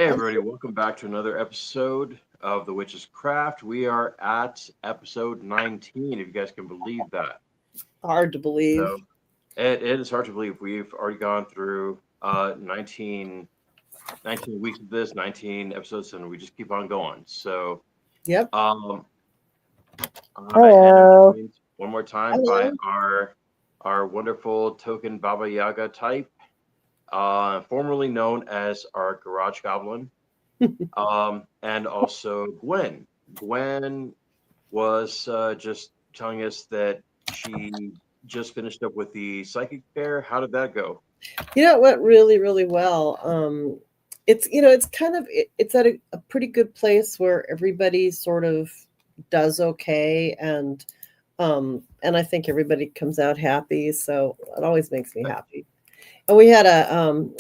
Hey everybody, welcome back to another episode of The Witch's Craft. We are at episode 19, if you guys can believe that. Hard to believe. So it is hard to believe. We've already gone through 19 weeks of this, 19 episodes, and we just keep on going. So Yep. um, I am Hello. joined one more time by Hello. our wonderful token Baba Yaga type, formerly known as our Garage Goblin. And also Gwen. Gwen was just telling us that she just finished up with the psychic fair. How did that go? It went really, really well. It's kind of it's at a pretty good place where everybody sort of does okay, and I think everybody comes out happy. So it always makes me happy. And we had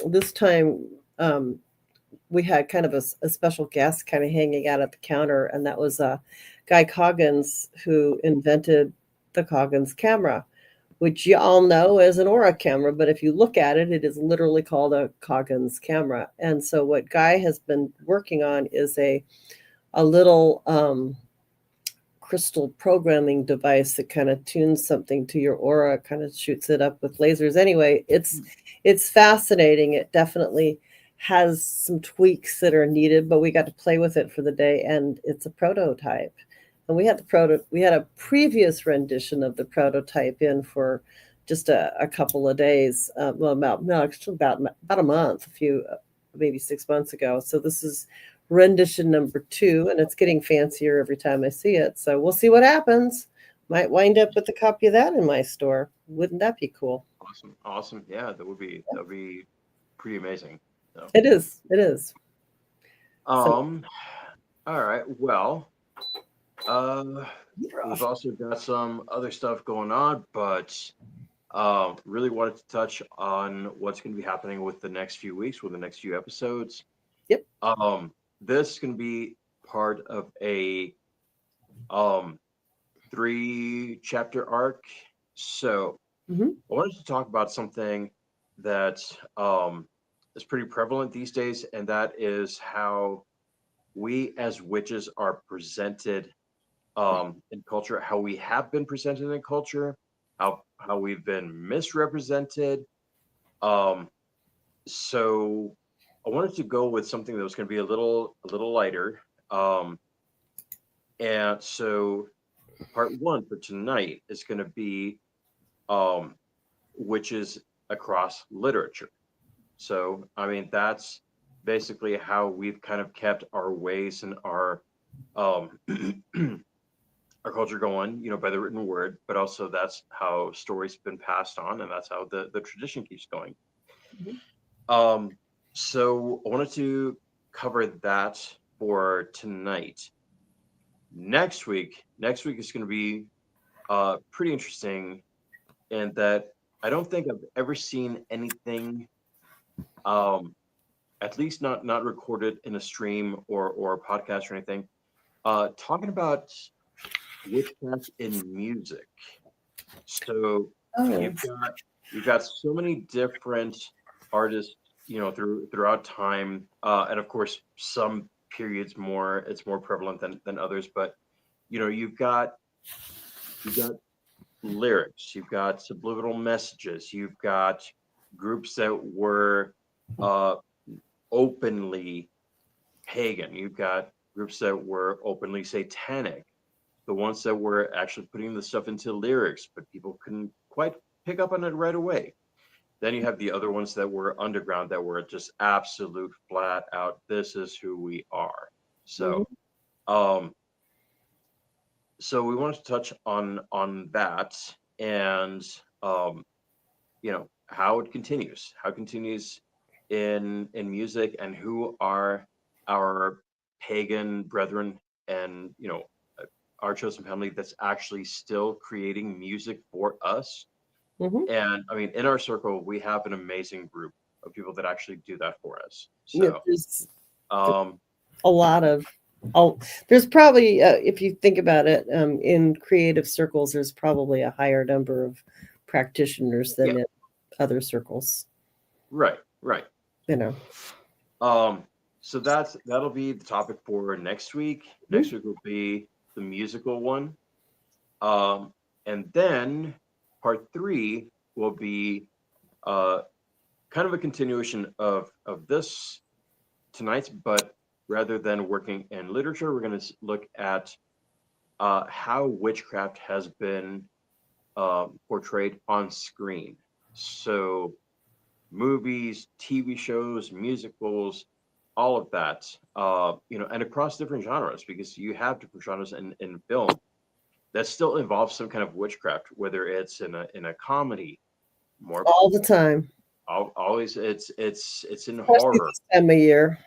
this time we had kind of a special guest kind of hanging out at the counter, and that was Guy Coggins, who invented the Coggins camera, which you all know as an Aura camera, but if you look at it, it is literally called a Coggins camera. And so what Guy has been working on is a little crystal programming device that kind of tunes something to your aura, kind of shoots it up with lasers. Anyway, it's fascinating. It definitely has some tweaks that are needed, but we got to play with it for the day, and it's a prototype. And we had a previous rendition of the prototype in for just a couple of days. Well, about no, actually about a month, a few maybe 6 months ago. So this is rendition number 2, and it's getting fancier every time I see it. So we'll see what happens. Might wind up with a copy of that in my store. Wouldn't that be cool? Awesome. Yeah, that would be pretty amazing. So, It is. It is. So um, all right. Well, we've also got some other stuff going on, but really wanted to touch on what's going to be happening with the next few weeks, with the next few episodes. yep. This is going to be part of a um 3 chapter arc. So hmm I wanted to talk about something that is pretty prevalent these days, and that is how we as witches are presented in culture, how we have been presented in culture, how we've been misrepresented. Um, so I wanted to go with something that was going to be a little lighter. Um, and so part one for tonight is going to be um, witches across literature. So I mean that's basically how we've kind of kept our ways and our um, our culture going, by the written word, but also that's how stories have been passed on, and that's how the tradition keeps going. Mhm. Um, so I wanted to cover that for tonight. Next week is going to be pretty interesting in that I don't think I've ever seen anything, um, at least not recorded in a stream or a podcast or anything, talking about witchcraft in music. So Oh, you've got you've got so many different artists, throughout time, and of course some periods more it's more prevalent than others. But you've got lyrics, you've got subliminal messages, you've got groups that were uh, openly pagan, you've got groups that were openly satanic, the ones that were actually putting the stuff into lyrics, but people couldn't quite pick up on it right away. Then you have the other ones that were underground, that were just absolute flat out, this is who we are. So, mhm. um, so we wanted to touch on that, and um, how it continues in music, and who are our pagan brethren, and our chosen family that's actually still creating music for us. Mhm. And I mean, in our circle, we have an amazing group of people that actually do that for us. Yeah, So, there's um, a lot of oh, there's probably if you think about it, in creative circles, there's probably a higher number of practitioners yeah, than in other circles. right, right. You know. Um, So that'll be the topic for next week. Next Mhm. week will be the musical one. Um, and then part three will be uh, kind of a continuation of this tonight's, but rather than working in literature, we're going to look at how witchcraft has been portrayed on screen. So movies, TV shows, musicals, all of that, and across different genres, because you have different genres in film that still involves some kind of witchcraft, whether it's in a comedy, more All the time, always it's in especially horror. this time of year.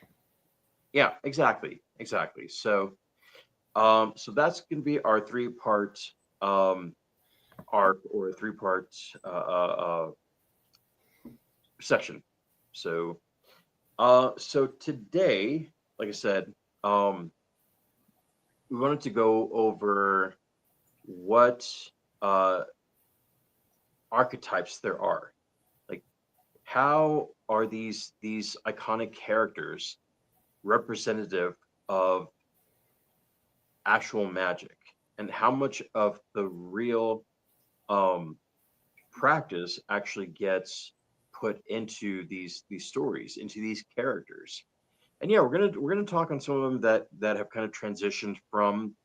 Yeah, exactly. So that's going to be our three-part um, arc or three-part section. So so today, like I said, um, we wanted to go over what uh, archetypes there are. Like, how are these iconic characters representative of actual magic, and how much of the real um, practice actually gets put into these stories, into these characters. And yeah, we're gonna talk on some of them that have kind of transitioned from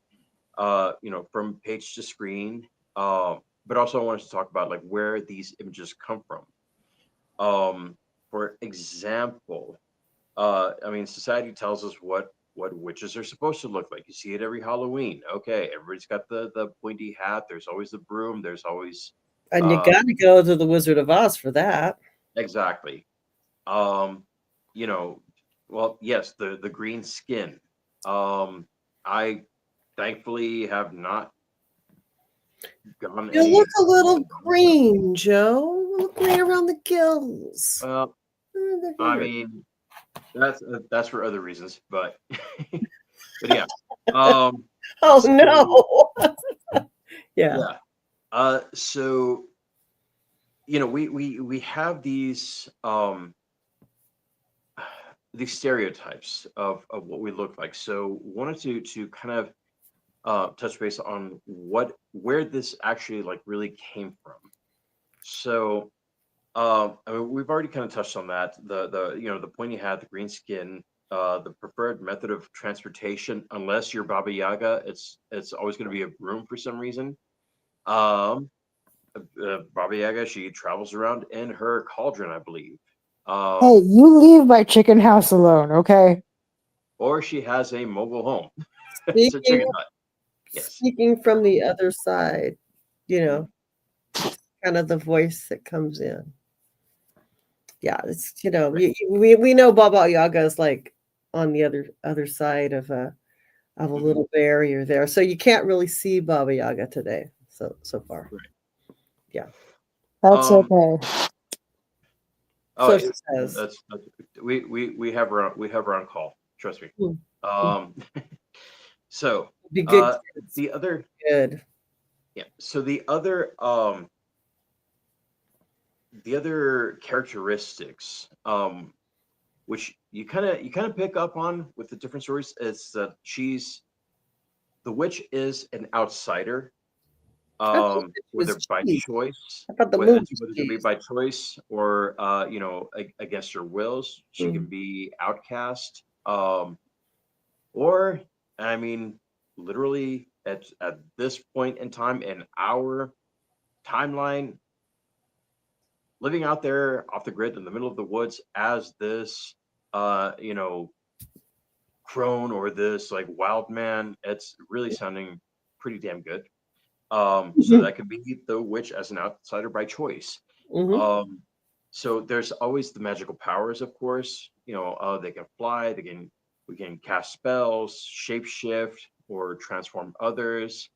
from page to screen. But also I wanted to talk about like where these images come from. For example, I mean, society tells us what witches are supposed to look like. You see it every Halloween. Okay, everybody's got the pointy hat. There's always the broom. There's always And you uh, got to go to the Wizard of Oz for that. exactly. Um, you know, well, yes, the green skin. I thankfully have not gone You look any. a little green, Joe. A little green around the gills. Well, They're I here. mean, that's for other reasons, but but yeah. Um, Oh so no. Yeah. yeah. So we have these stereotypes of what we look like. So wanted to kind of touch base on where this actually like really came from. So I mean, we've already kind of touched on that. The pointy hat, the green skin, the preferred method of transportation, unless you're Baba Yaga, it's always going to be a broom for some reason. Um, Baba Yaga, she travels around in her cauldron, I believe. Hey, Um, you leave my chicken house alone, okay? or she has a mobile home. It's a Speaking chicken hut. Yes. speaking from the other side, you Mhm. know, kind of the voice that comes in. Yeah, it's Right. we know Baba Yaga is like on the other side of a Hmm. little barrier there, so you can't really see Baba Yaga today. So far, Right. yeah. That's Um. okay. Oh, So she says, that's we have her we have her on call. Trust me. "Hmm, hmm, Um. So be good uh, kids, the other good." yeah. So the other characteristics which you kind of pick up on with the different stories is that the witch is an outsider, I thought it was whether by cheese. choice, I thought the whether moon it's was whether it be cheese. by choice or against her wills. She can Mm. be outcast, or I mean, literally at this point in time in our timeline, living out there off the grid in the middle of the woods as this uh you know crone or this like wild man, it's really sounding pretty damn good. So Mhm, that could be the witch as an outsider by choice. mhm. um so there's always the magical powers, of course. They can fly, we can cast spells, shapeshift, or transform others.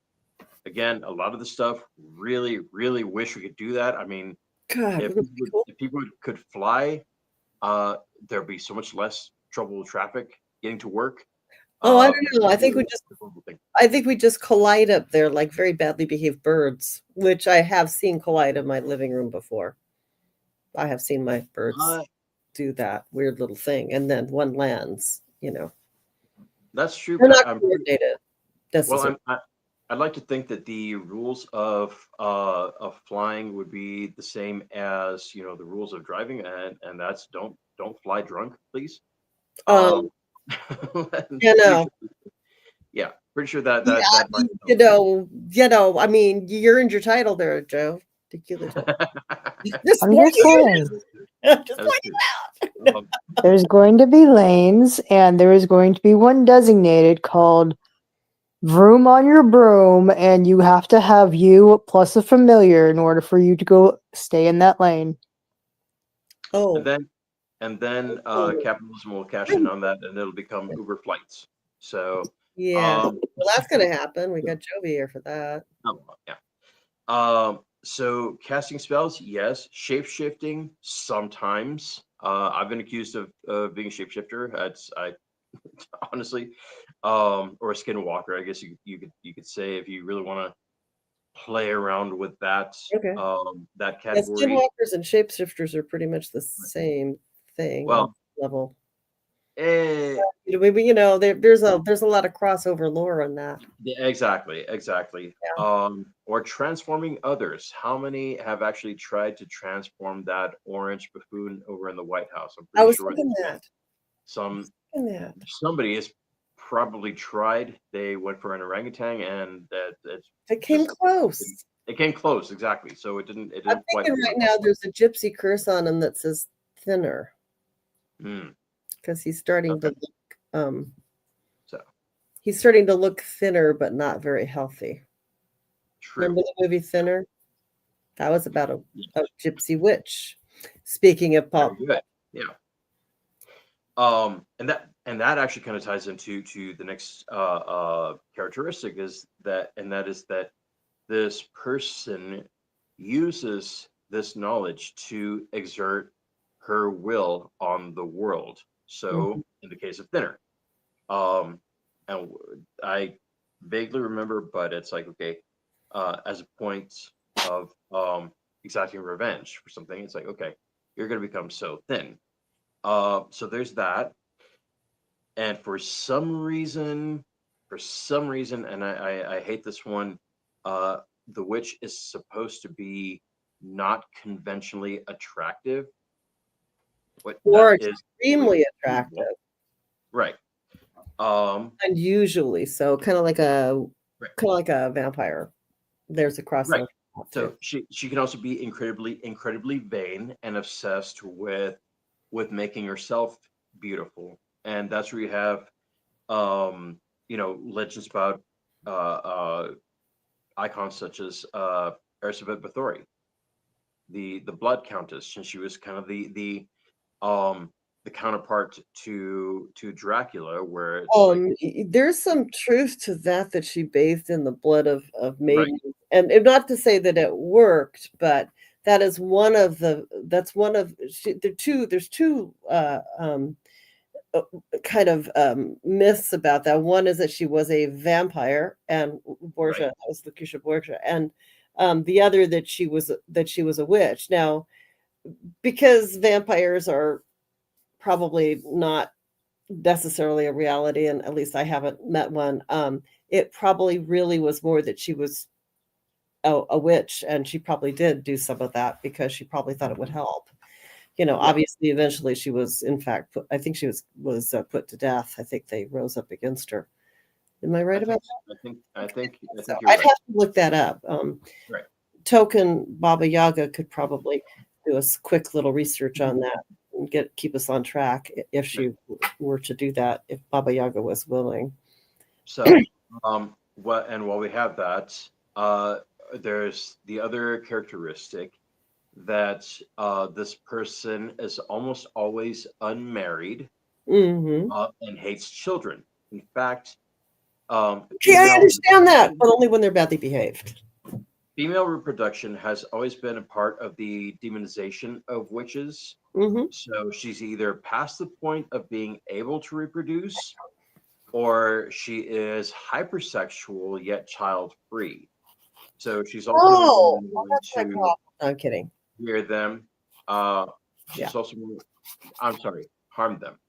Again, a lot of the stuff, really wish we could do that. I mean, God, if wouldn't people that be cool? could fly, uh, there'd be so much less trouble with traffic getting to work. Oh, I don't Which know. would be a horrible thing. I think we just collide up there like very badly behaved birds, which I have seen collide in my living room before. I have seen my birds Uh, do that weird little thing, and then one lands. That's true, They're but not coordinated necessarily. I'd like to think that the rules of flying would be the same as the rules of driving, and that's don't fly drunk, please. Um, Pretty no. sure, yeah, pretty sure that Yeah, that might I mean, you earned your title there, Joe. Tequila Joe. Just I'm pointing just saying. it just That is pointing true. it out. There's going to be lanes, and there is going to be one designated called Vroom on your broom, and you have to have you plus a familiar in order for you to go stay in that lane. Oh, And then capitalism will cash in on that, and it'll become Uber flights. So, yeah. um, Well, that's going to happen. We got Jovi here for that. oh, yeah. So casting spells, yes. Shape shifting, sometimes. I've been accused of being a shapeshifter. I honestly, or a skinwalker, I guess you could say, if you really want to play around with that Okay. that Yeah, category. skinwalkers and shapeshifters are pretty much the same thing on Well, level. eh, There's a lot of crossover lore on that. yeah, exactly. Yeah. Or transforming others. How many have actually tried to transform that orange buffoon over in the White House? I'm I pretty was sure thinking that that. Thinking that. somebody has probably tried. They went for an orangutan, and that it's They came just close. it came close, exactly. So it didn't I'm quite thinking right work. now there's a gypsy curse on him that says thinner Mm, because he's starting to okay, look um so he's starting to look thinner but not very healthy. true. Remember the movie Thinner? That was about a Yes, gypsy witch. Speaking of very pop, good. Yeah. And that actually kind of ties into to the next characteristic is that this person uses this knowledge to exert her will on the world. So Mhm. in the case of Thinner, um, and I vaguely remember, but it's like, okay, as a point of exacting revenge for something, it's like, okay, you're going to become so thin. So there's that. And for some reason, and I hate this one, uh, the witch is supposed to be not conventionally attractive. What Or that is really extremely beautiful, attractive, right? Um, unusually so, right, kind of like a vampire. There's a right. crossover too. So she can also be incredibly vain and obsessed with making herself beautiful, and that's where you have legends about uh, uh, icons such as Elizabeth Bathory, the Blood Countess, and she was kind of um the counterpart to Dracula, where it's like, There's some truth to that she bathed in the blood of right, maidens, and not to say that it worked, but that is one of the that's one of there's two uh, kind of myths about that. One is that she was a vampire, and Borgia, right, that was Lucretia Borgia, and the other that she was a witch. Now, because vampires are probably not necessarily a reality, and at least I haven't met one. It probably really was more that she was a witch, and she probably did do some of that because she probably thought it would help. yeah. Obviously, eventually she was, in fact, I think she was put to death. I think they rose up against her. Am I I right think about I that? So think you're I'd right. have to look that up. Right. Token Baba Yaga could probably do a quick little research on that and keep us on track if Right. she were to do that, if Baba Yaga was willing. So, while we have that, uh, there's the other characteristic that this person is almost always unmarried Hmm. and hates children. In fact, Okay, I understand that, but only when they're badly behaved. female reproduction has always been a part of the demonization of witches. Hmm. So she's either past the point of being able to reproduce, or she is hypersexual yet child free. So she's also more Oh, than well, willing that's my to problem. I'm kidding. hear them. Uh, Yeah. she's also, I'm sorry, harm them.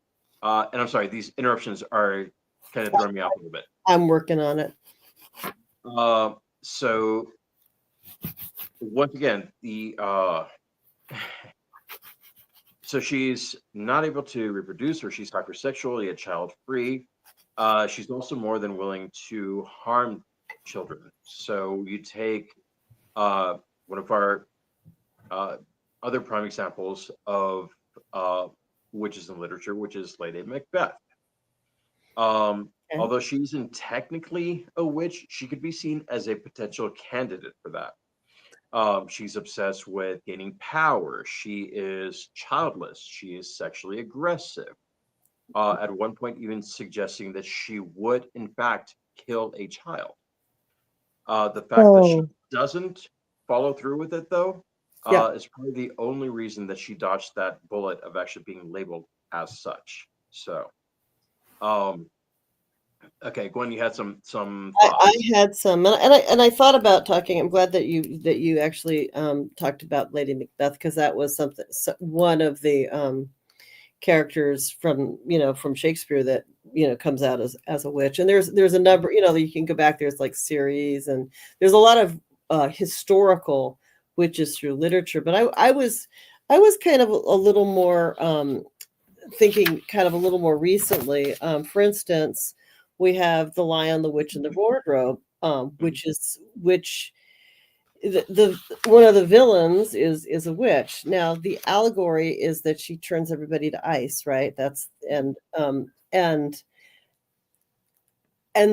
And I'm sorry, these interruptions are kind of throwing me off a little bit. I'm working on it. So once again, so she's not able to reproduce, or she's hypersexual, yet child free. She's also more than willing to harm children. So you take one of our other prime examples of witches in literature, which is Lady Macbeth. Okay. Although she isn't technically a witch, she could be seen as a potential candidate for that. She's obsessed with gaining power. She is childless. She is sexually aggressive. At one point, even suggesting that she would, in fact, kill a child. The fact that she Oh, doesn't follow through with it, though, Yeah. is probably the only reason that she dodged that bullet of actually being labeled as such. So, um, okay, Gwen, you had some I thoughts. had some, and I thought about talking. I'm glad that you actually talked about Lady Macbeth, because that was something, one of the characters from from Shakespeare that comes out as a witch. And there's a number, you can go back. There's like series, and there's a lot of historical witches through literature. But I was kind of a little more thinking kind of a little more recently. For instance, we have The Lion, the Witch, and the Wardrobe, Mhm. which the one of the villains is a witch. Now the allegory is that she turns everybody to ice, right? That's and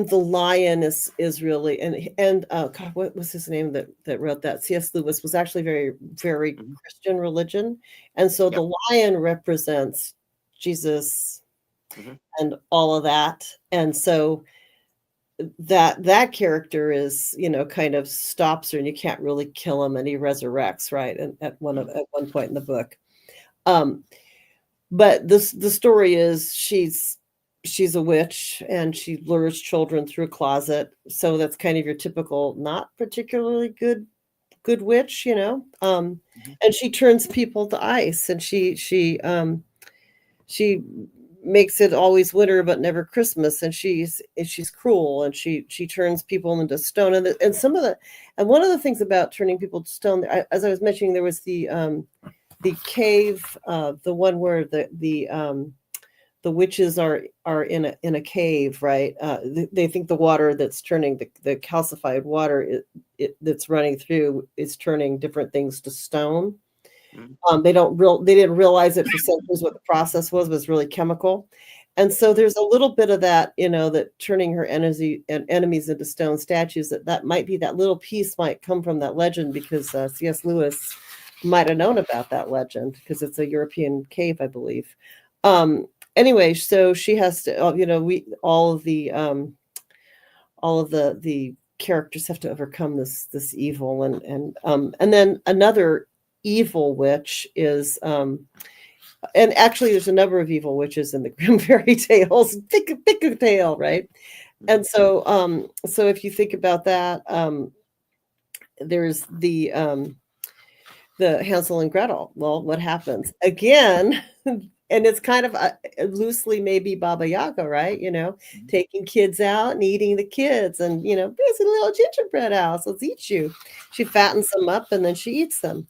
the lion is really, and God, what was his name that wrote that? C.S. Lewis was actually very, very Mhm. Christian religion, and so Yep. the lion represents Jesus Mhm. and all of that. And so that character is, kind of stops her, and you can't really kill him, and he resurrects, right? And Mhm. at one point in the book. Um, but the story is she's a witch, and she lures children through a closet. So that's kind of your typical, not particularly good witch, Mhm. and she turns people to ice, and she makes it always winter but never Christmas, and she's cruel, and she turns people into stone. And one of the things about turning people to stone, as I was mentioning, there was the cave, the one where the witches are in a cave, right? They think the water that's turning the calcified water, that's running through, is turning different things to stone. Mhm. They didn't realize it for centuries what the process was really chemical. And so Mhm. there's a little bit of that, that turning her enemies into stone statues, that might be, that little piece might come from that legend, because C.S. Lewis might have known about that legend, because it's a European cave, I believe. Anyway, so she has to, we all of the characters have to overcome this evil. And then another evil witch is, and actually there's a number of evil witches in the Grimm fairy tales. Pick a tale, right? Mhm. And so if you think about that, there's the Hansel and Gretel. Well, what happens again? And it's kind of loosely maybe Baba Yaga, right? Mhm. Taking kids out and eating the kids, and it's a little gingerbread house. Let's eat you. She fattens them up, and then she eats them.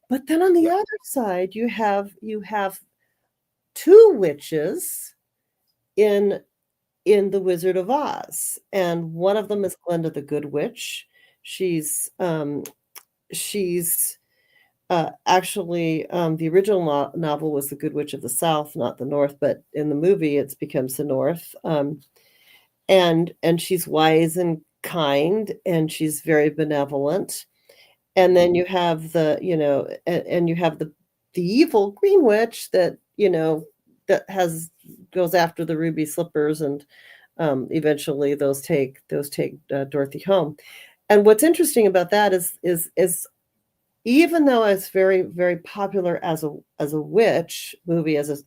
But then on the Yep. other side, you have two witches in the Wizard of Oz, and one of them is Glinda the Good Witch. She's actually, the original novel was The Good Witch of the South, not the North, but in the movie, it becomes the North. And she's wise and kind, and she's very benevolent. And Mhm. then you have and you have the evil Green Witch that that has goes after the ruby slippers, and eventually those take Dorothy home. And what's interesting about that is even though it's very, very popular as a witch movie, as a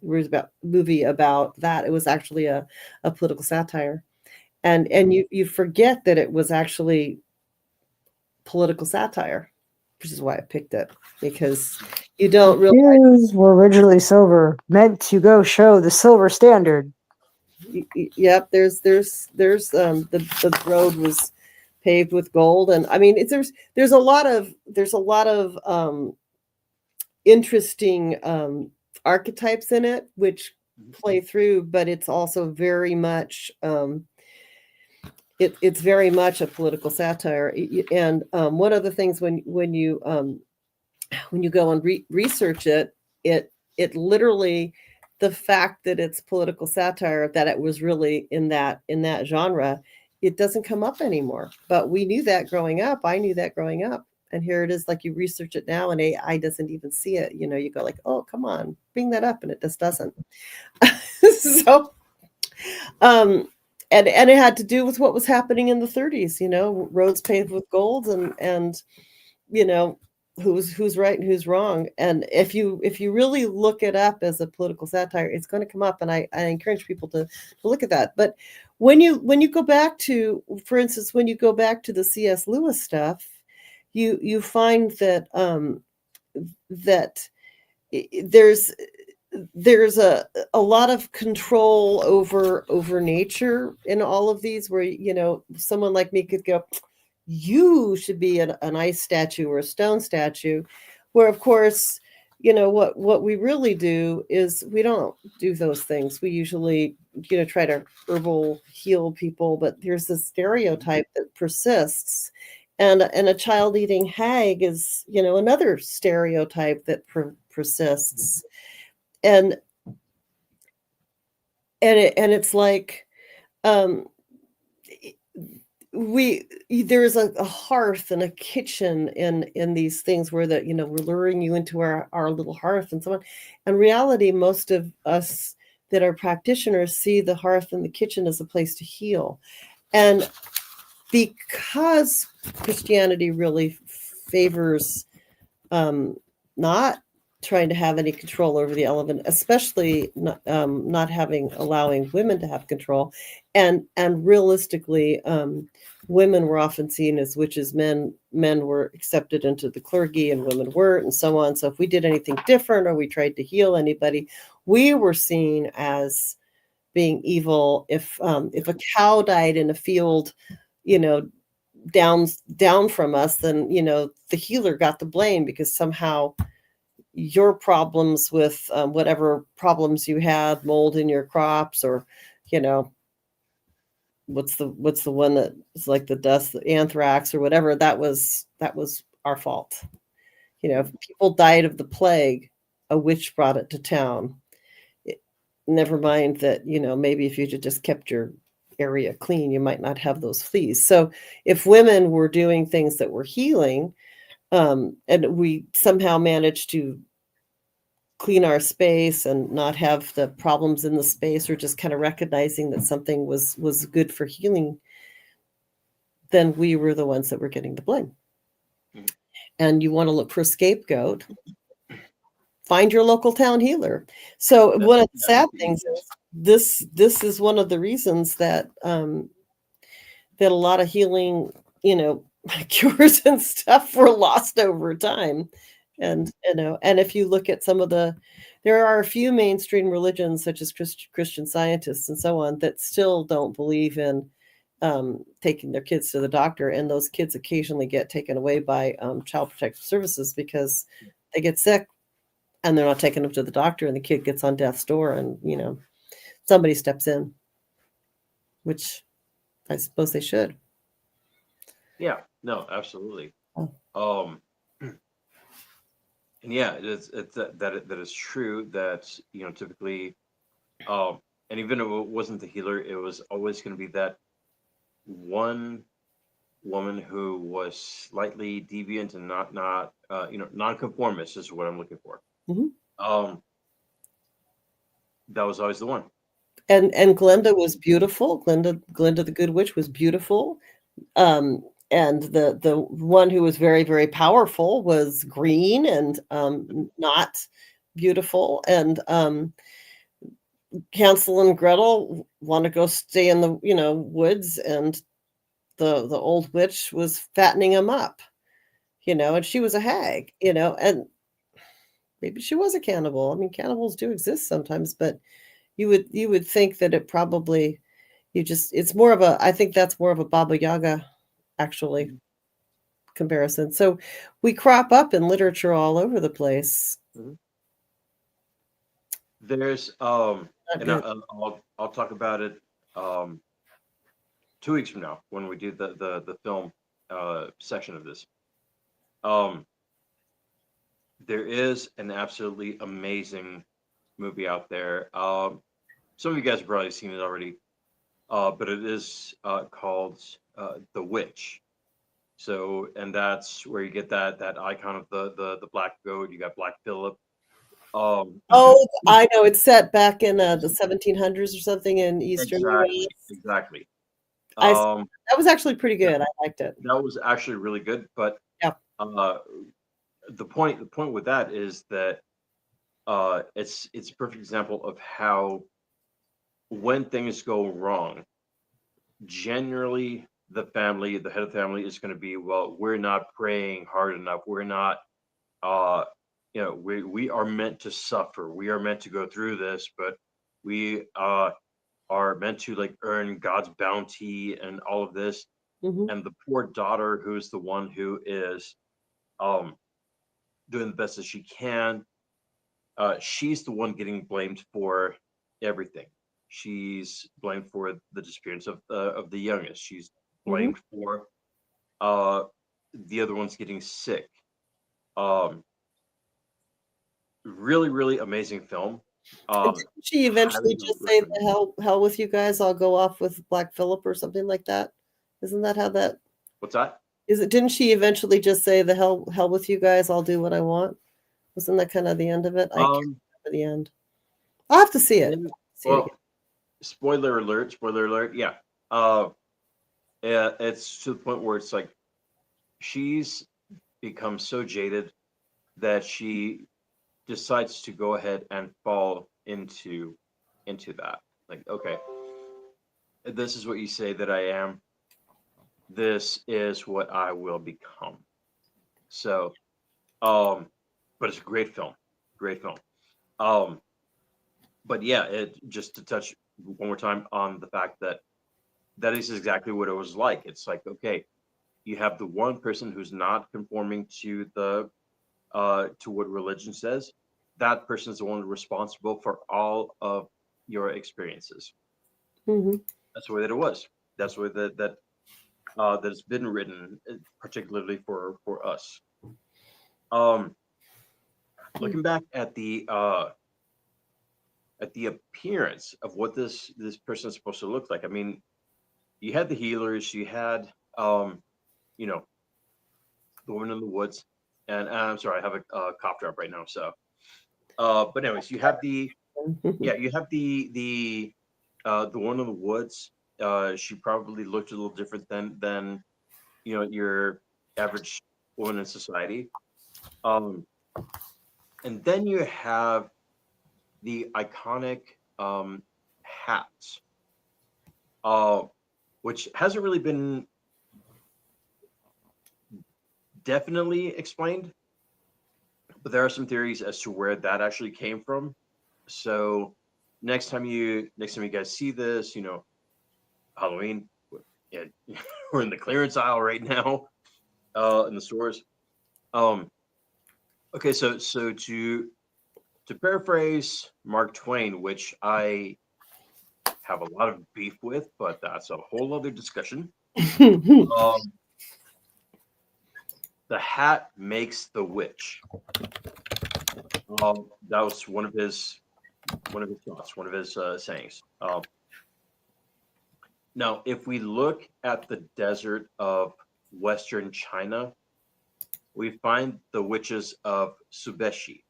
movie about that, it was actually a political satire. And you forget that it was actually political satire, which is why I picked it, because You don't realize. Shoes were originally silver, meant to go show the silver standard. Yep, the road was paved with gold, and I mean there's a lot of interesting archetypes in it which play through, but it's also very much it's very much a political satire. And one of the things when you go and research it, it literally, the fact that it's political satire, that it was really in that genre, it doesn't come up anymore. But we knew that growing up. I knew that growing up. And here it is, like you research it now and AI doesn't even see it. You know, you go like, oh, come on, bring that up. And it just doesn't. So, and it had to do with what was happening in the 30s, you know, roads paved with gold, and, you know, who's right and who's wrong. And if you really look it up as a political satire, it's going to come up. And I encourage people to look at that. But when you go back to, for instance, when you go back to the C.S. Lewis stuff, you find that that there's a lot of control over nature in all of these, where, you know, someone like me could go, you should be an ice statue or a stone statue, where of course, you know, what we really do is we don't do those things. We usually, you know, try to herbal heal people, but there's this stereotype that persists. And a child eating hag is, you know, another stereotype that persists. And it's like, there's a hearth and a kitchen in these things, where that, you know, we're luring you into our little hearth and so on. In reality, most of us that are practitioners see the hearth and the kitchen as a place to heal. And because Christianity really favors not trying to have any control over the element, especially not allowing women to have control, and realistically, women were often seen as witches. Men were accepted into the clergy and women weren't, and so on. So if we did anything different, or we tried to heal anybody, we were seen as being evil. If a cow died in a field, you know, down from us, then, you know, the healer got the blame, because somehow your problems with whatever problems you had, mold in your crops, or, you know, what's the one that is like the dust, the anthrax or whatever, that was our fault. You know, if people died of the plague, a witch brought it to town. Never mind that, you know, maybe if you had just kept your area clean, you might not have those fleas. So if women were doing things that were healing, and we somehow managed to clean our space and not have the problems in the space, or just kind of recognizing that something was good for healing, then we were the ones that were getting the blame. And you want to look for a scapegoat, find your local town healer. So one of the sad things is this is one of the reasons that that a lot of healing, you know, cures and stuff were lost over time. And, you know, and if you look at there are a few mainstream religions, such as Christian Scientists and so on, that still don't believe in taking their kids to the doctor. And those kids occasionally get taken away by Child Protective Services, because they get sick and they're not taking them to the doctor, and the kid gets on death's door, and, you know, somebody steps in, which I suppose they should. Yeah, no, absolutely. Oh. And yeah, it's that is true, that, you know, typically, and even if it wasn't the healer, it was always going to be that one woman who was slightly deviant and not you know, nonconformist is what I'm looking for. Mm-hmm. That was always the one. And Glenda was beautiful. Glenda the Good Witch was beautiful. And the one who was very, very powerful was green and not beautiful. And Hansel and Gretel want to go stay in the, you know, woods, and the old witch was fattening them up, you know, and she was a hag, you know, and maybe she was a cannibal. I mean, cannibals do exist sometimes, but you would think that it probably it's more of a I think that's more of a Baba Yaga actually Mhm. comparison. So we crop up in literature all over the place. Mhm. There's Not and good. I'll talk about it 2 weeks from now when we do the film section of this. Um, there is an absolutely amazing movie out there. Some of you guys have probably seen it already, but it is called The Witch. So, and that's where you get that icon of the black goat. You got Black Phillip. Um, Oh, I know. It's set back in the 1700s or something in Eastern exactly, US. exactly. I Um, that was actually pretty yeah, good. I liked it. that was actually really good. But Yeah. uh, the point with that is that it's a perfect example of how when things go wrong, generally the head of the family is going to be, well, we're not praying hard enough. We're not, uh, we are meant to suffer. We are meant to go through this, but we are meant to like earn God's bounty and all of this. Hmm. And the poor daughter, who's the one who is um, doing the best as she can, she's the one getting blamed for everything. She's blamed for the disappearance of the youngest. She's Hmm. blamed for uh, the other one's getting sick. Um, really, really amazing film. And didn't she Highly eventually just say, recommend. "The hell with you guys, I'll go off with Black Phillip" or something like that? Isn't that how that What's that? is it? Didn't she eventually just say, "The hell with you guys, I'll do what I want"? Wasn't that kind of the end of it? I can't Um, remember the end. I'll have to see it. then, See it again. well, spoiler alert! Spoiler alert! Yeah. Uh, yeah, it's to the point where it's like she's become so jaded that she decides to go ahead and fall into that. Like, okay, this is what you say that I am. This is what I will become. So, um, but it's a great film, great film. Um, but yeah, it just to touch one more time on the fact that that is exactly what it was like. It's like, okay, you have the one person who's not conforming to what religion says. That person is the one responsible for all of your experiences. Hmm. That's the way that it was. That's the way that it's been written, particularly for us. Um, looking back at the appearance of what this person is supposed to look like. I mean, you had the healers, you had you know, the woman in the woods, and I'm sorry, I have a cough drop right now. So, but anyways, you have the yeah, you have the one in the woods. She probably looked a little different than your average woman in society. Um, and then you have the iconic hats, uh, which hasn't really been definitely explained, but there are some theories as to where that actually came from. So next time you guys see this, Halloween, yeah, we're in the clearance aisle right now, in the stores. Um, okay, so to paraphrase Mark Twain, which I have a lot of beef with, but that's a whole other discussion. Um, the hat makes the witch. That was one of his thoughts, one of his sayings. Now, if we look at the desert of Western China, we find the witches of Subeshi.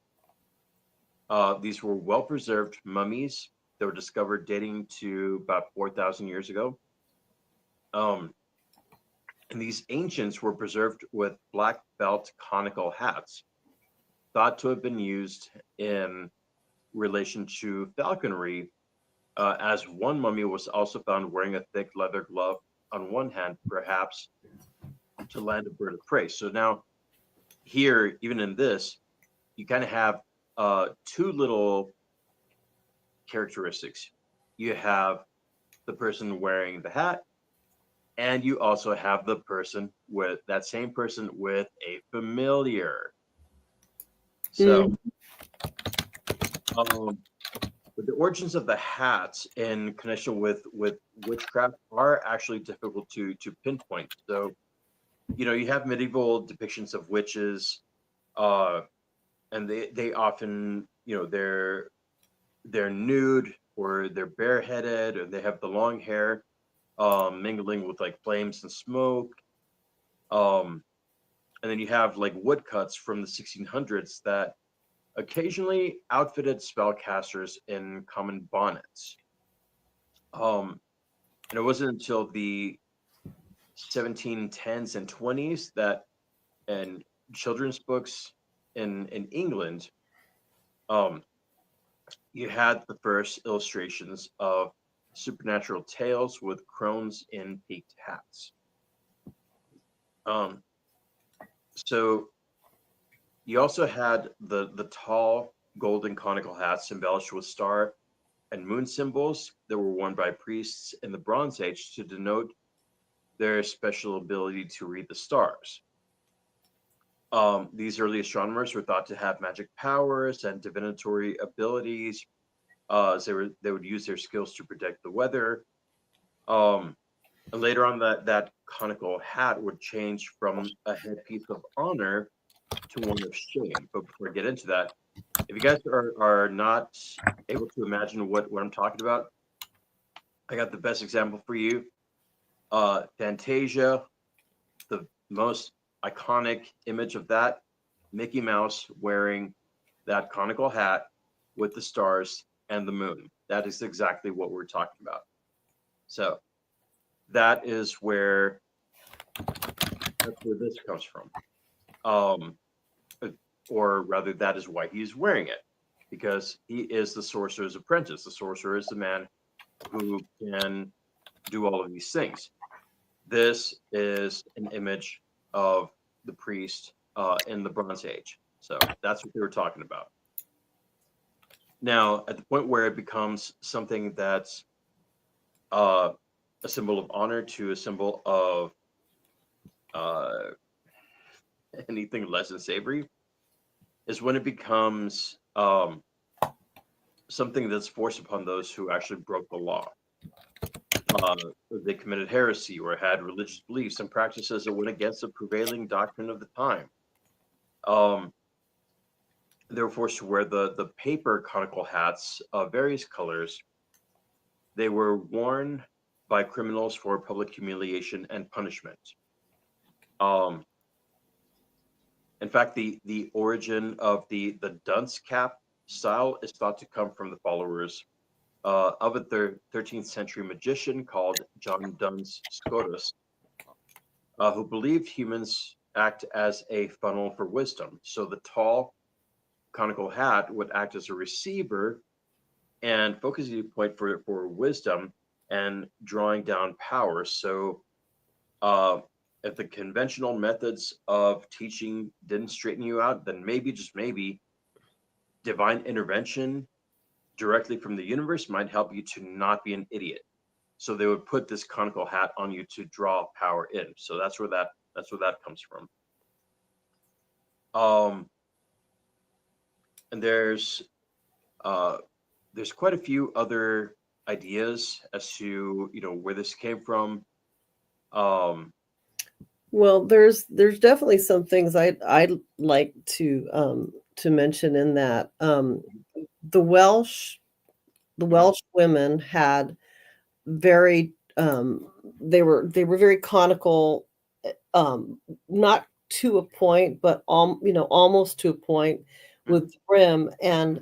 These were well preserved mummies that were discovered dating to about 4,000 years ago. Um, and these ancients were preserved with black belt conical hats, thought to have been used in relation to falconry, as one mummy was also found wearing a thick leather glove on one hand, perhaps to land a bird of prey. So now, here, even in this, you kind of have two little characteristics. You have the person wearing the hat, and you also have the person with that same person with a familiar. So, Mm. um, but the origins of the hats in connection with witchcraft are actually difficult to pinpoint. So, you have medieval depictions of witches, uh, and they often, they're nude or they're bareheaded or they have the long hair, mingling with like flames and smoke. Um, and then you have like woodcuts from the 1600s that occasionally outfitted spellcasters in common bonnets. Um, and it wasn't until the 1710s and 20s that in children's books in England, um, you had the first illustrations of supernatural tales with crones in peaked hats. Um, so you also had the tall golden conical hats embellished with star and moon symbols that were worn by priests in the Bronze Age to denote their special ability to read the stars. These early astronomers were thought to have magic powers and divinatory abilities, as they would use their skills to predict the weather. Um, and later on, that conical hat would change from a headpiece of honor to one of shame. But before I get into that, if you guys are not able to imagine what I'm talking about, I got the best example for you. Fantasia, the most iconic image of that, Mickey Mouse wearing that conical hat with the stars and the moon. That is exactly what we're talking about. So that is where this comes from. Um, or rather, that is why he's wearing it, because he is the sorcerer's apprentice. The sorcerer is the man who can do all of these things. This is an image of the priest in the Bronze Age. So that's what they were talking about. Now, at the point where it becomes something that's a symbol of honor to a symbol of uh, anything less than savory, is when it becomes something that's forced upon those who actually broke the law. They committed heresy or had religious beliefs and practices that went against the prevailing doctrine of the time. Um, they were forced to wear the paper conical hats of various colors. They were worn by criminals for public humiliation and punishment. Um, in fact, the origin of the dunce cap style is thought to come from the followers of a 13th century magician called John Duns Scotus, who believed humans act as a funnel for wisdom. So the tall conical hat would act as a receiver and focusing point for wisdom and drawing down power. So uh, if the conventional methods of teaching didn't straighten you out, then maybe, just maybe, divine intervention directly from the universe might help you to not be an idiot. So they would put this conical hat on you to draw power in. So that's where that comes from. Um, and uh, there's quite a few other ideas as to where this came from. Um, Well, there's definitely some things I'd like to mention in that. The Welsh the mhm, Welsh women had very they were very conical, not to a point, but almost to a point with mhm, brim, and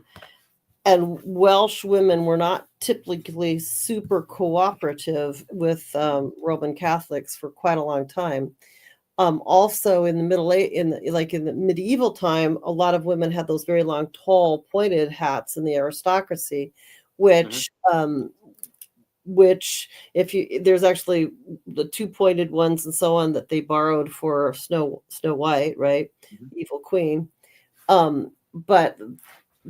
Welsh women were not typically super cooperative with Roman Catholics for quite a long time. Also in the middle age, in the medieval time, a lot of women had those very long, tall, pointed hats in the aristocracy, mhm, which if you there's actually the two pointed ones and so on that they borrowed for Snow White, right? mhm, Evil Queen. But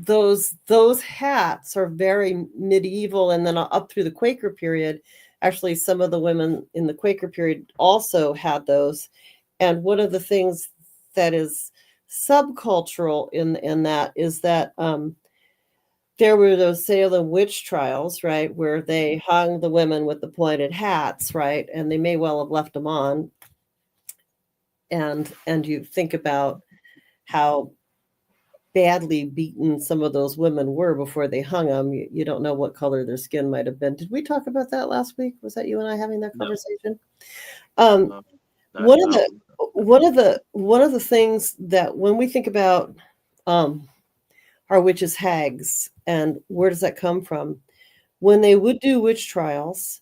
those hats are very medieval, and then up through the Quaker period. Actually, some of the women in the Quaker period also had those. And one of the things that is subcultural in that is that there were those Salem witch trials, right, where they hung the women with the pointed hats, right, and they may well have left them on. And you think about how badly beaten some of those women were before they hung them. You don't know what color their skin might have been. Did we talk about that last week? Was that you and I having that No, conversation? Um, not, one of not, the one of the things that when we think about um, our witches' hags and where does that come from? When they would do witch trials,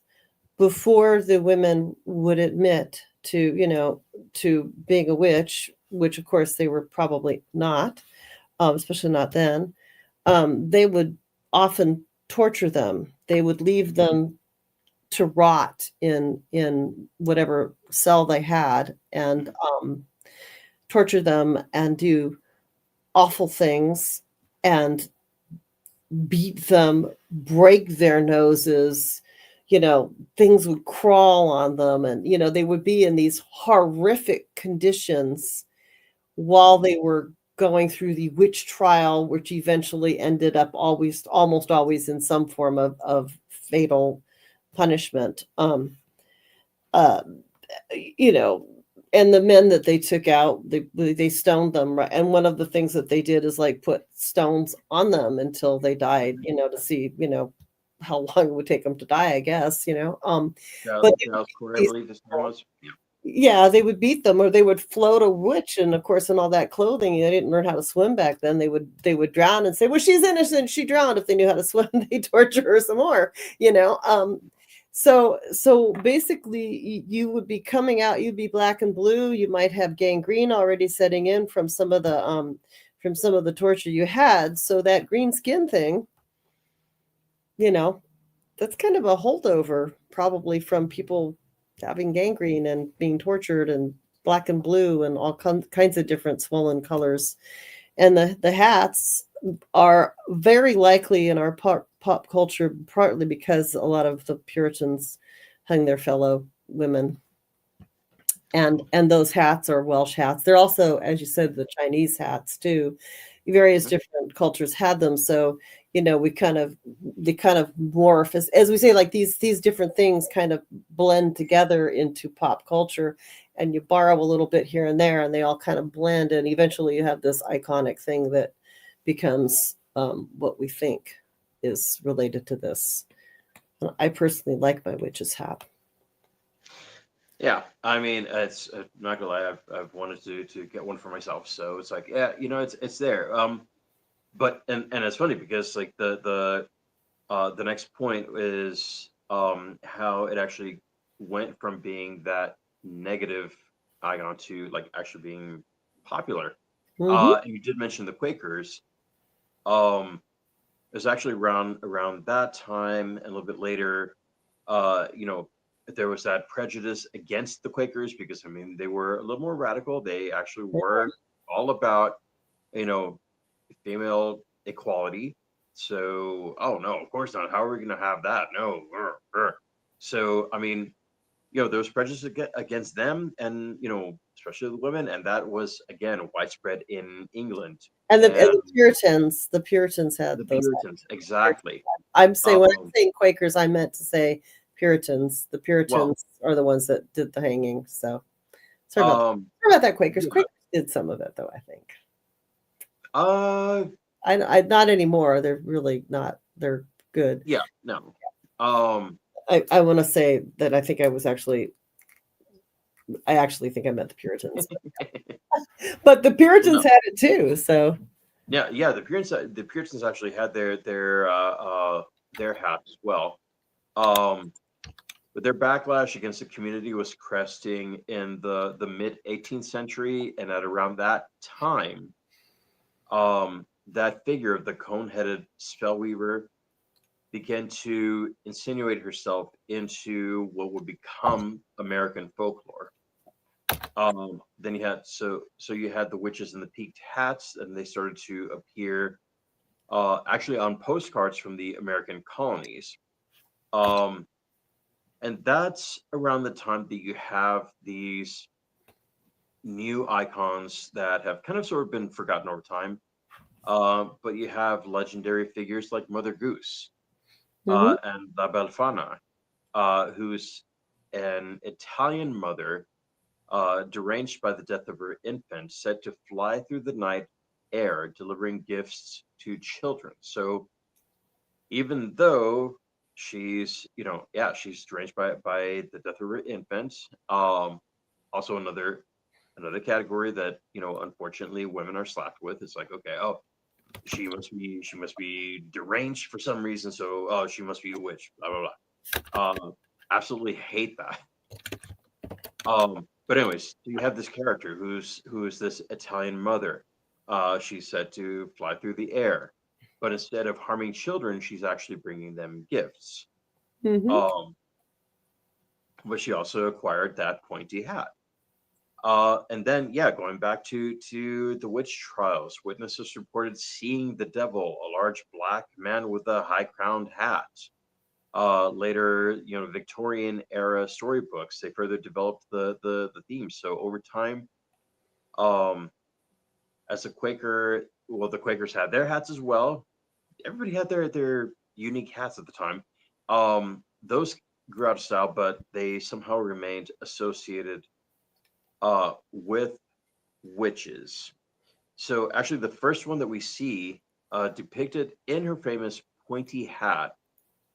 before the women would admit to, to being a witch, which of course they were probably not, especially not then, they would often torture them. They would leave them to rot in whatever cell they had, and torture them and do awful things and beat them, break their noses. Things would crawl on them, and they would be in these horrific conditions while they were going through the witch trial, which eventually ended up almost always in some form of fatal punishment. Uh, you know, and the men that they took out, they stoned them, right? And one of the things that they did is like put stones on them until they died, to see, how long it would take them to die, I guess, yeah, but South Korea, I these believe this time was. Yeah. yeah, they would beat them, or they would float a witch, and of course, in all that clothing, they didn't learn how to swim back then. They would drown and say, "Well, she's innocent. She drowned." If they knew how to swim, they torture her some more. You know. So basically, you would be coming out. You'd be black and blue. You might have gangrene already setting in from some of the torture you had. So that green skin thing, you know, that's kind of a holdover, probably from people having gangrene and being tortured, and black and blue and all kinds of different swollen colors. And the hats are very likely in our pop culture, partly because a lot of the Puritans hung their fellow women. And those hats are Welsh hats. They're also, as you said, the Chinese hats too. Various Mhm. different cultures had them. So, they kind of morph, as we say, like these different things kind of blend together into pop culture, and you borrow a little bit here and there, and they all kind of blend, and eventually you have this iconic thing that becomes what we think is related to this. I personally like my witch's hat. Yeah, I mean, it's not gonna lie, I've wanted to get one for myself, so it's like, yeah, it's there. But and it's funny because like the next point is how it actually went from being that negative icon to like actually being popular. Hmm. And you did mention the Quakers. Um, it was actually around that time and a little bit later. You know, there was that prejudice against the Quakers because I mean they were a little more radical. They actually were all about you know female equality. So, oh no, of course not. How are we going to have that? No. So, I mean, there was prejudice against them, and especially the women, and that was again widespread in England And and the Puritans had the those. Puritans. Exactly. I'm saying when I'm Um, saying Quakers, I meant to say Puritans. The well, Puritans are the ones that did the hanging. So sorry about that. um, Sorry about that, Quakers. yeah, Quakers did some of it, though. I think uh, I not anymore. They're really not. They're good. yeah, no. Um, I want to say that I actually think I meant the Puritans, but the well, Puritans no. had it too. So Yeah, yeah. The Puritans actually had their hat as well. Um, but their backlash against the community was cresting in the mid 18th century, and at around that time, that figure of the cone-headed spellweaver began to insinuate herself into what would become American folklore. Then you had so you had the witches in the peaked hats, and they started to appear actually on postcards from the American colonies. Um, and that's around the time that you have these new icons that have kind of sort of been forgotten over time. But you have legendary figures like Mother Goose Hmm. and La Befana, who's an Italian mother deranged by the death of her infant, said to fly through the night air, delivering gifts to children. So even though she's, yeah, she's deranged by the death of her infant. Also another category that unfortunately women are slapped with. It's like, okay, oh, she must be deranged for some reason, so oh, she must be a witch. Blah blah blah. Absolutely hate that. But anyways, you have this character who's this Italian mother. She's said to fly through the air, but instead of harming children, she's actually bringing them gifts. Hmm. Um, but she also acquired that pointy hat. And then, yeah, going back to the witch trials, witnesses reported seeing the devil, a large black man with a high-crowned hat. Later, Victorian era storybooks, they further developed the theme. So over time, um, as a Quaker, well, the Quakers had their hats as well. Everybody had their unique hats at the time. Those grew out of style, but they somehow remained associated with witches. So actually, the first one that we see depicted in her famous pointy hat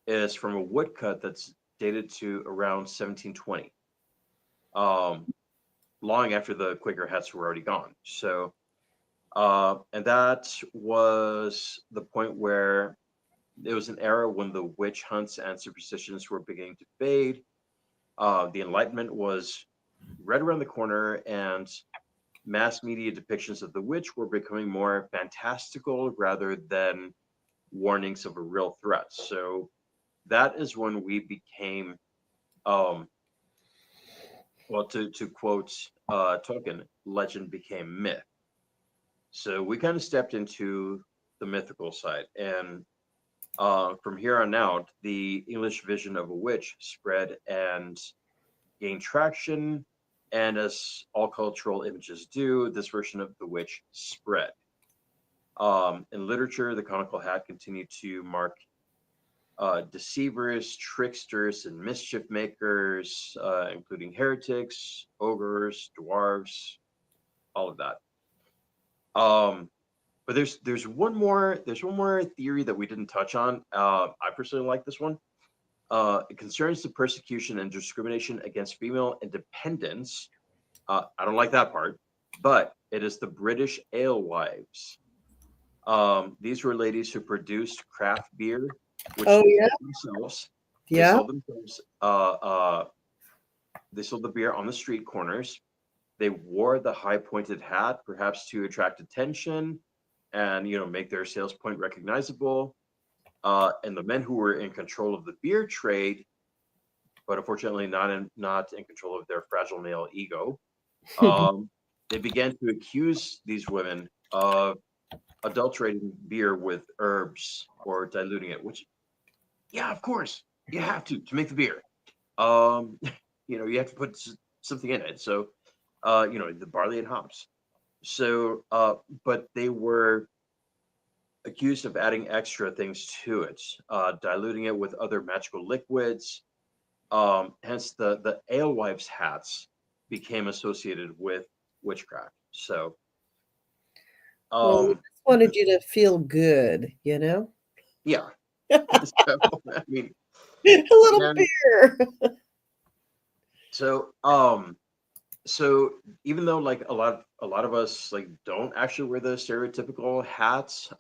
is from a woodcut that's dated to around 1720, um, long after the Quaker hats were already gone. So, and that was the point where it was an era when the witch hunts and superstitions were beginning to fade. The Enlightenment was right around the corner, and mass media depictions of the witch were becoming more fantastical rather than warnings of a real threat. So that is when we became, um, well, to quote Tolkien, legend became myth. So we kind of stepped into the mythical side, and from here on out, the English vision of a witch spread and gained traction. And as all cultural images do, this version of the witch spread. In literature, the conical hat continued to mark deceivers, tricksters, and mischief makers, including heretics, ogres, dwarves, all of that. Um, but there's one more theory that we didn't touch on. I personally like this one. It concerns the persecution and discrimination against female independence. I don't like that part, but it is the British alewives. These were ladies who produced craft beer, which Oh they yeah, sold themselves. They yeah. sold themselves. They sold the beer on the street corners. They wore the high pointed hat, perhaps to attract attention and make their sales point recognizable. And the men who were in control of the beer trade, but unfortunately not in control of their fragile male ego, um, they began to accuse these women of adulterating beer with herbs or diluting it. Which, yeah, of course, you have to make the beer. Um, you have to put something in it. So, the barley and hops. So, but they were accused of adding extra things to it, diluting it with other magical liquids. Hence, the alewives' hats became associated with witchcraft. So, Well, we um, just wanted you to feel good, you know? yeah. So, I mean, A little and beer. so, so even though like a lot of us like don't actually wear the stereotypical hats,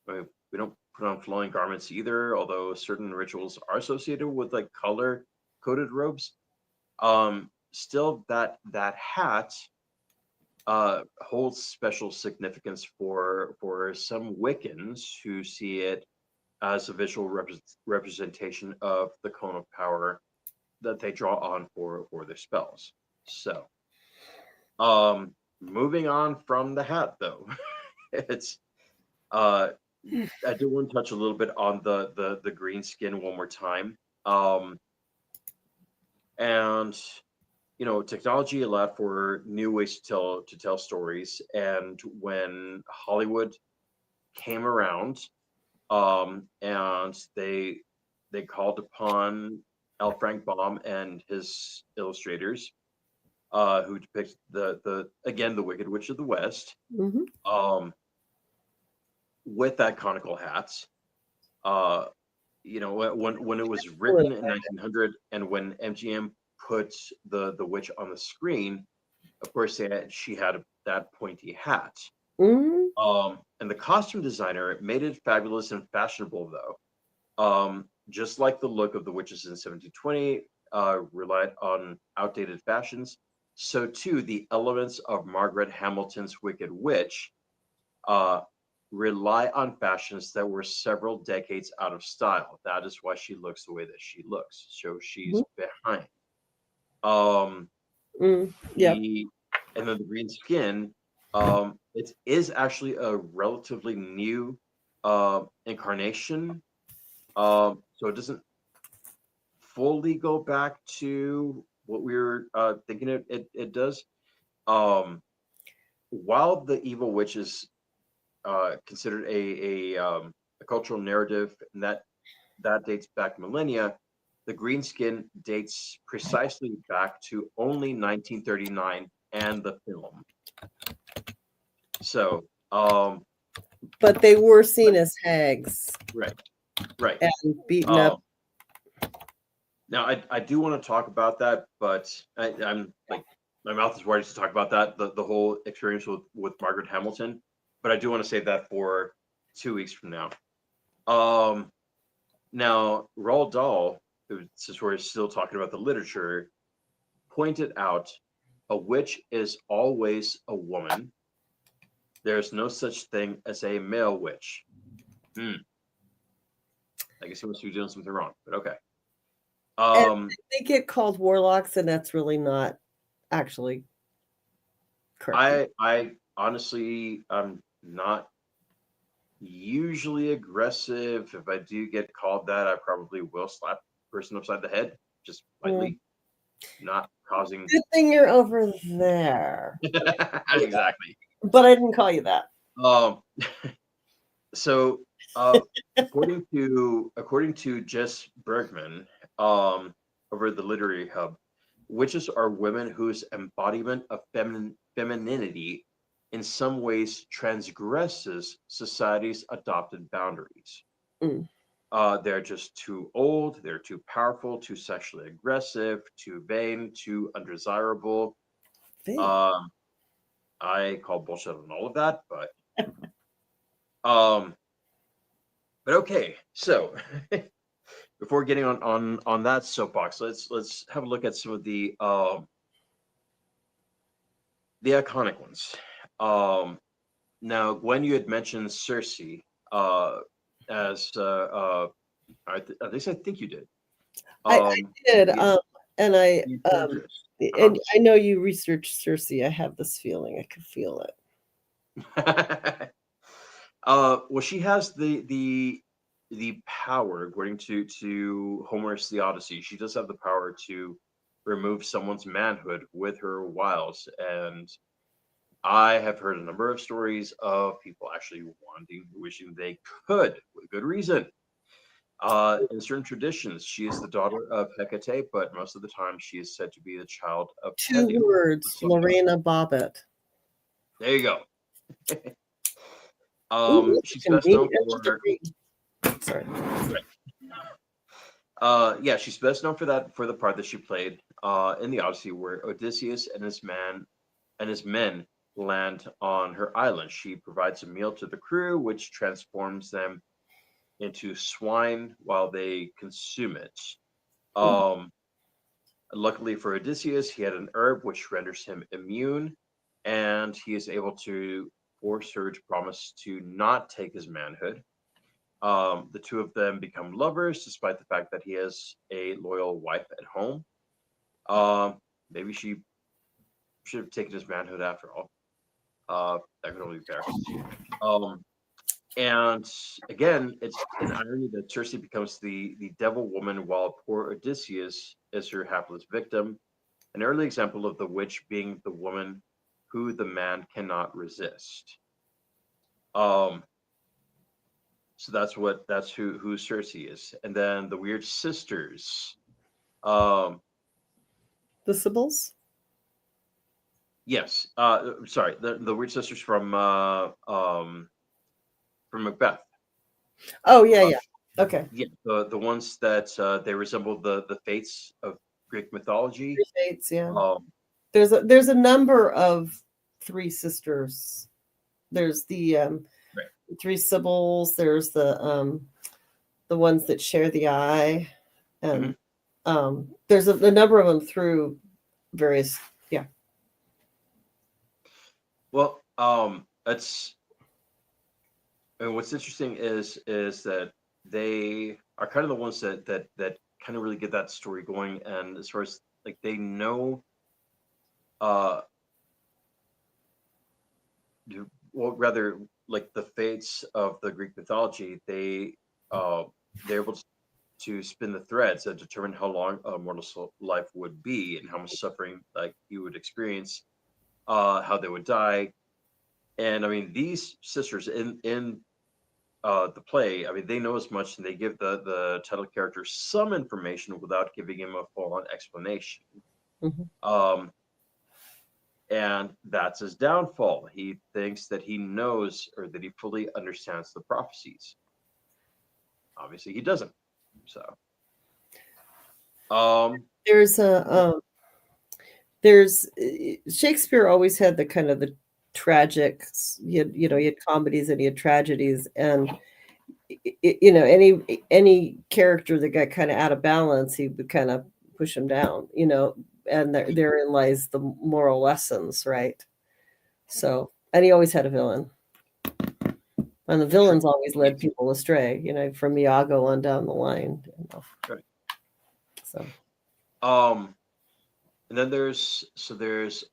we don't put on flowing garments either, although certain rituals are associated with like color coded robes. Still that hat holds special significance for some Wiccans who see it as a visual representation of the cone of power that they draw on for their spells. So, moving on from the hat though, it's uh I do want to touch a little bit on the green skin one more time. Um, and technology allowed for new ways to tell stories. And when Hollywood came around, and they called upon L. Frank Baum and his illustrators, who depict the again the Wicked Witch of the West, Hmm. um, with that conical hat. Uh, when it was written in 1900, and when MGM put the witch on the screen, of course she had that pointy hat. Hmm. And the costume designer made it fabulous and fashionable, though. Just like the look of the witches in 1720 relied on outdated fashions, so too the elements of Margaret Hamilton's Wicked Witch uh, rely on fashions that were several decades out of style. That is why she looks the way that she looks. So she's behind. Um, Yep. the and then the green skin. It is actually a relatively new incarnation. So it doesn't fully go back to what we were thinking it does. Um, while the evil witch is considered a cultural narrative, and that dates back millennia, the green skin dates precisely back to only 1939 and the film. So, But they were but seen as hags right, right. and beaten up. Um, Now, I do want to talk about that, but I'm like my mouth is ready to talk about that the whole experience with Margaret Hamilton, but I do want to save that for 2 weeks from now. Um, Now Roald Dahl, since we're still talking about the literature, pointed out a witch is always a woman. There's no such thing as a male witch. Hmm. I guess he must be doing something wrong, but okay. And Um, they get called warlocks, and that's really not actually correct. I honestly I'm not usually aggressive. If I do get called that, I probably will slap the person upside the head, just Mm. lightly, not causing Good thing you're over there. exactly. But I didn't call you that. Um, so uh, according to Jess Bergman, over at the Literary Hub, witches are women whose embodiment of femininity in some ways transgresses society's adopted boundaries. Mm. They're just too old, they're too powerful, too sexually aggressive, too vain, too undesirable. Vain. Um, I call bullshit on all of that, um, but okay. So before getting on that soapbox, let's have a look at some of the iconic ones. Now, Gwen, you had mentioned Cersei as at least I think you did. I did. The, And I the Enchantress. and I know you researched Cersei. I have this feeling. I can feel it. Well, she has the power, according to Homer's The Odyssey. She does have the power to remove someone's manhood with her wiles, and I have heard a number of stories of people actually wishing they could, with good reason. In certain traditions, she is the daughter of Hecate, but most of the time she is said to be the child of Two Tethys, the words, sun god. Lorena Bobbitt. There you go. Ooh, She's best known convenient for Sorry. right. Yeah, she's best known for the part that she played in the Odyssey, where Odysseus and his men land on her island. She provides a meal to the crew, which transforms them into swine while they consume it. Mm. Um, Luckily for Odysseus, he had an herb which renders him immune, and he is able to force her to promise to not take his manhood. The two of them become lovers, despite the fact that he has a loyal wife at home. Maybe she should have taken his manhood after all. That could only be fair. Um, And again, it's an irony that Circe becomes the devil woman while poor Odysseus is her hapless victim, an early example of the witch being the woman who the man cannot resist. Um, so that's who Circe is. And then the weird sisters. Um, The Sibyls. yes, sorry, the weird sisters from Macbeth. Oh yeah, Uh, yeah. Okay. yeah, the ones that they resemble the fates of Greek mythology. Three Fates, yeah. Um, There's a number of three sisters. There's right. three Sibyls. There's the ones that share the eye, Hmm. and there's a number of them through various. Yeah. Well, it's and what's interesting is that they are kind of the ones that kind of really get that story going, and as far as like they know, uh, well, rather like the fates of the Greek mythology, uh, they're able to spin the threads that determine how long a mortal life would be and how much suffering like you would experience, how they would die. And I mean, these sisters in the play, I mean, they know as much, and they give the title character some information without giving him a full on explanation. Mhm. Um, and that's his downfall. He thinks that he knows or that he fully understands the prophecies. Obviously, he doesn't. So, um, There's a there's Shakespeare always had the kind of the tragic. He had comedies and he had tragedies, and any character that got kind of out of balance, he would kind of push him down. And therein lies the moral lessons, right? So, and he always had a villain, and the sure. villains always led people astray. From Iago on down the line. Right. So Um, and then there's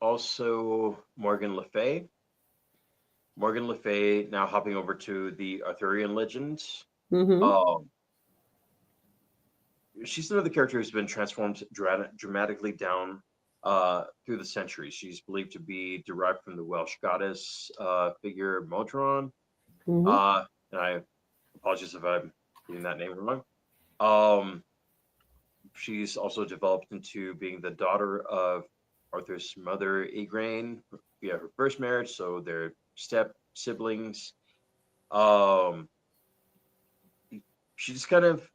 also Morgan Le Fay. Morgan Le Fay now hopping over to the Arthurian legends. hmm Um, she's another character who's been transformed dramatically down through the centuries. She's believed to be derived from the Welsh goddess figure Modron. hmm And I apologize if I'm getting that name wrong. Um, she's also developed into being the daughter of Arthur's mother, Igraine, via her first marriage. So they're step siblings. Um, she just kind of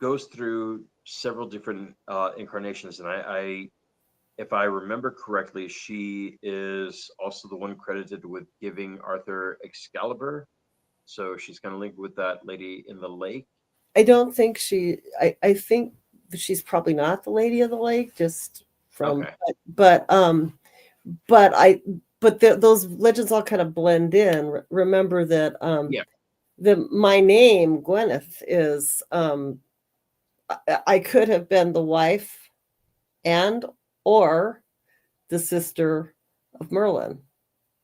goes through several different incarnations, and if I remember correctly, she is also the one credited with giving Arthur Excalibur. So she's kind of linked with that lady in the lake. I don't think I think she's probably not the Lady of the Lake, just from, Okay. but I, those legends all kind of blend in. Remember that Yeah. my name Gwyneth is I could have been the wife and or the sister of Merlin.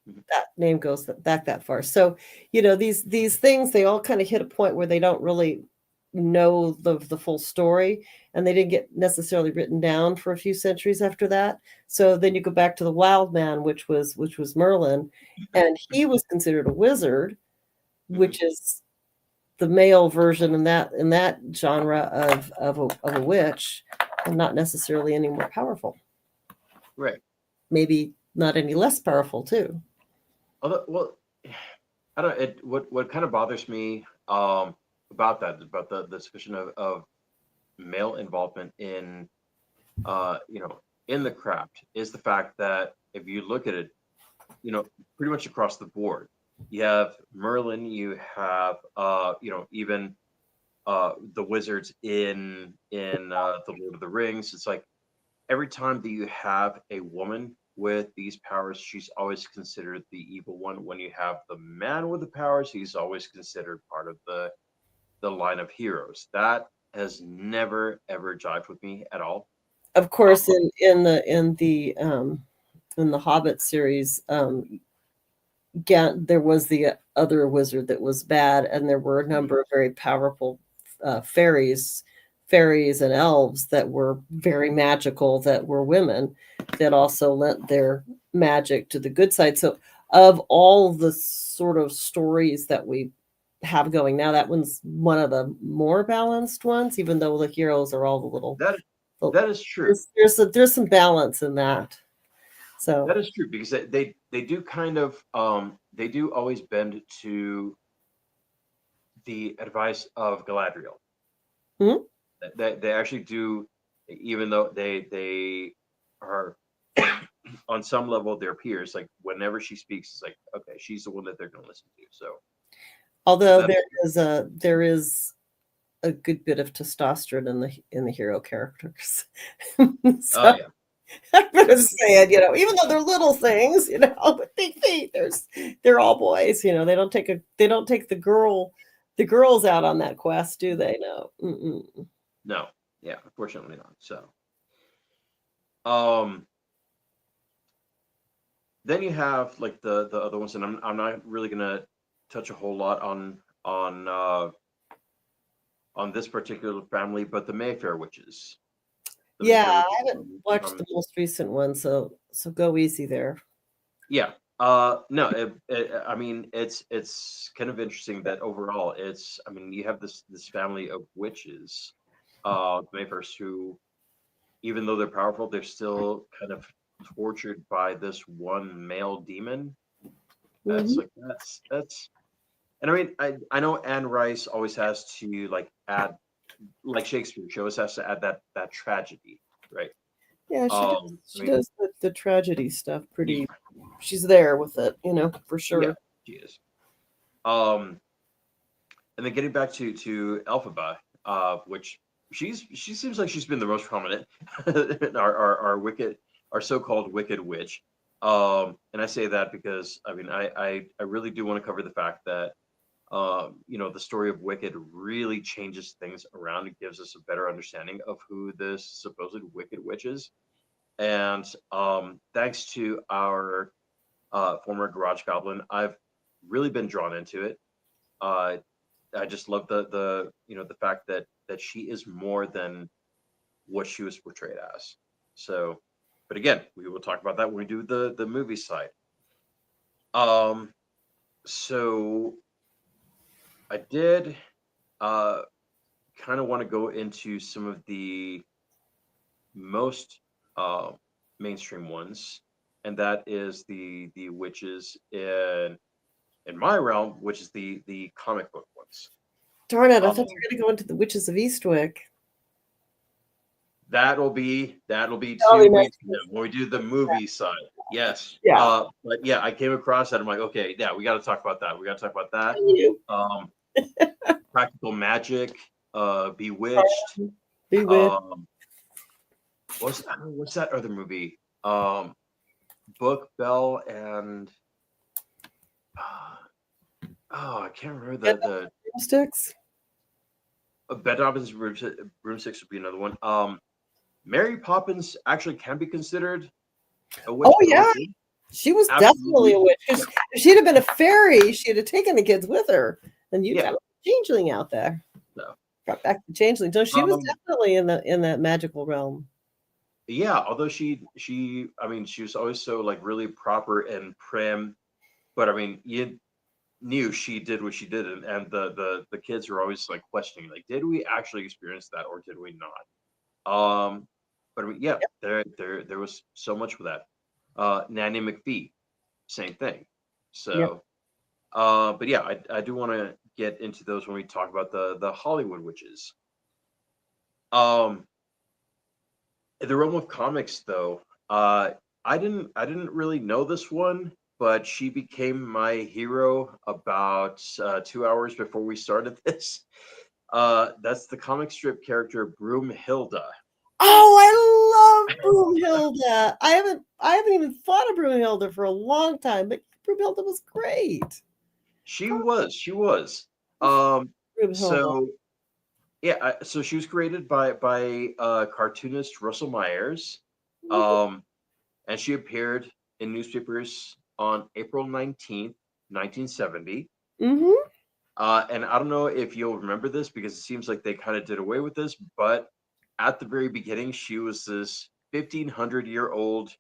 Mhm. That name goes back that far. So, these things, they all kind of hit a point where they don't really know the full story, and they didn't get necessarily written down for a few centuries after that. So then you go back to the Wild Man, which was Merlin, and he was considered a wizard, Mhm. which is the male version in that genre of a witch, and not necessarily any more powerful. Right. Maybe not any less powerful too. Although, well, I don't. What kind of bothers me about that, about the suspicion of male involvement in in the craft, is the fact that if you look at it, pretty much across the board, you have Merlin, you have even the wizards in the Lord of the Rings. It's like every time that you have a woman with these powers, she's always considered the evil one. When you have the man with the powers, he's always considered part of the line of heroes. That has never ever jived with me at all. Of Uh, course, in the Hobbit series, there was the other wizard that was bad, and there were a number of very powerful fairies and elves that were very magical, that were women, that also lent their magic to the good side. So, of all the sort of stories that we have going now, that one's one of the more balanced ones, even though the heroes are all the little. That the- that is true. there's some balance in that. So That is true because they do kind of they do always bend to the advice of Galadriel. mhm. They actually do, even though they are on some level their peers. Like whenever she speaks, it's like okay, she's the one that they're going to listen to. So Although that there is a good bit of testosterone in the hero characters. oh So yeah, I'm gonna yes, say it, even though they're little things, with big feet, they're all boys, they don't take the girls out on that quest, do they? No. Mm-mm. no, yeah, unfortunately not. So um, then you have like the other ones, and I'm not really gonna touch a whole lot on this particular family, but the Mayfair witches. The Yeah, Mayfair I witches haven't watched the most recent one, so go easy there. yeah. No, I mean it's kind of interesting that overall it's I mean you have this family of witches, Mayfairs who even though they're powerful, they're still kind of tortured by this one male demon. That's Hmm. like that's and I mean I know Anne Rice always has to like add like Shakespeare, she always has to add that tragedy, right? Yeah, she does. I She mean, does the tragedy stuff yeah, pretty. She's there with it, for yeah, sure. she is. Um, and then getting back to Elphaba, which she seems like she's been the most prominent, our wicked, our so-called wicked witch. And I say that because I mean I really do want to cover the fact that the story of Wicked really changes things around. It gives us a better understanding of who this supposed wicked witch is. And thanks to our former garage goblin, I've really been drawn into it. Uh, I just love the fact that she is more than what she was portrayed as. So, but again, we will talk about that when we do the movie side. Um, so I did uh kind of want to go into some of the most uh, mainstream ones, and that is the witches in my realm, which is the comic book ones. Darn it! I thought you Um, were going to go into the Witches of Eastwick. that'll be That'll be 2 weeks from now nice. when we do the movie side. Yes. Yeah. But yeah, I came across that. I'm like, okay, yeah, we got to talk about that. We got to talk about that. You. Um, Practical Magic, Bewitched. Be with. Um, what's that other movie? Book Bell and I can't remember the Broomsticks. Bed Dobbins Broomsticks would be another one. Mary Poppins actually can be considered a witch. Oh yeah, she was definitely Absolutely. a witch. 'Cause if she'd have been a fairy, she'd have taken the kids with her, and you'd Yeah. have a changeling out there. So, Brought back the changeling. So she was um, definitely in that magical realm. yeah, although I mean, she was always so like really proper and prim, but I mean, you knew she did what she did, and the kids were always like questioning, like, did we actually experience that or did we not? But I mean, yeah, Yep. there was so much with that. Nanny McPhee, same thing. Yep. So, but yeah, I do want to get into those when we talk about the Hollywood witches. Um, in the realm of comics, though, I didn't really know this one, but she became my hero about 2 hours before we started this. That's the comic strip character Broomhilda. Oh, I love Broomhilda. I haven't even thought of Broomhilda for a long time, but Broomhilda was great. She was. Um, Broomhilda. so yeah, so she was created by cartoonist Russell Myers, um, and she appeared in newspapers on April 19th. 1970. Mm-hmm. And I don't know if you'll remember this because it seems like they kind of did away with this, but at the very beginning, she was this 1,500-year-old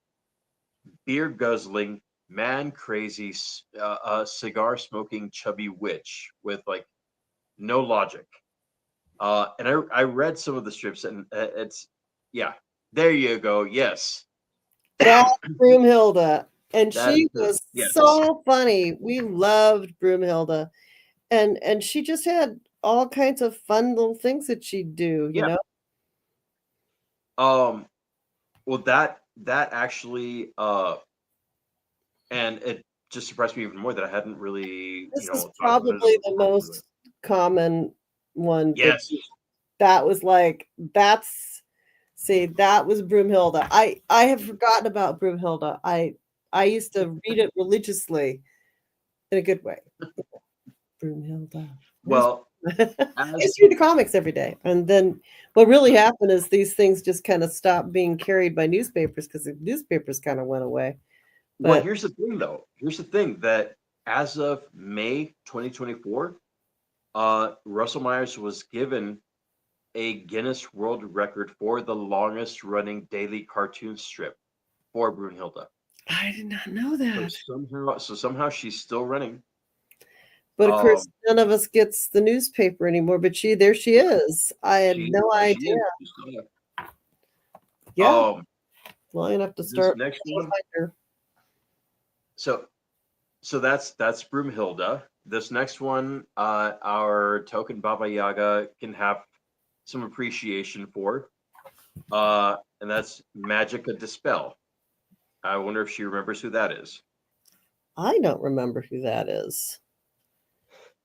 beer guzzling, man crazy, cigar smoking, chubby witch with like no logic. And I read some of the strips, and it's yeah, there you go. Yes, That's Broomhilda. And that is she her. was Yes, so funny. We loved Broomhilda. And she just had all kinds of fun little things that she'd do, you yeah. know? Um, well, that actually, and it just surprised me even more that I hadn't really, This is thought about it as probably the a part of it. most common one that Yes. that was like that's see that was Broomhilda. I have forgotten about Broomhilda. I used to read it religiously in a good way. Broomhilda. Where's Well, I as used to read the comics every day. And then what really happened is these things just kind of stopped being carried by newspapers because the newspapers kind of went away. well, But here's the thing, though. Here's the thing that as of May 2024, Russell Myers was given a Guinness World Record for the longest running daily cartoon strip for Brunhilde. I did not know So that. somehow she's still running. But of course, Um, none of us gets the newspaper anymore. But there she yeah, is. I had she no there she idea. is. She's still there. Yeah, long enough to This start. next one. Find her. So that's Broomhilda. This next one, our token Baba Yaga can have some appreciation for, and that's Magica Dispel. I wonder if she remembers who that is. I don't remember who that is.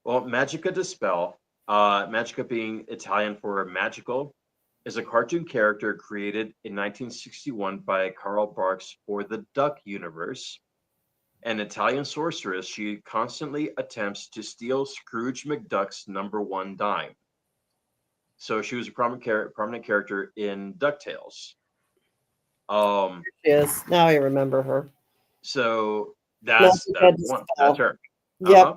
Well, Magica Dispel, Magica being Italian for magical, is a cartoon character created in 1961 by Karl Barks for the Duck universe. An Italian sorceress, she constantly attempts to steal Scrooge McDuck's number one dime. So she was a prominent character in DuckTales. Um, She is. Now I remember her. so Magica that's one. That's Dispel. her. Yep. Uh-huh.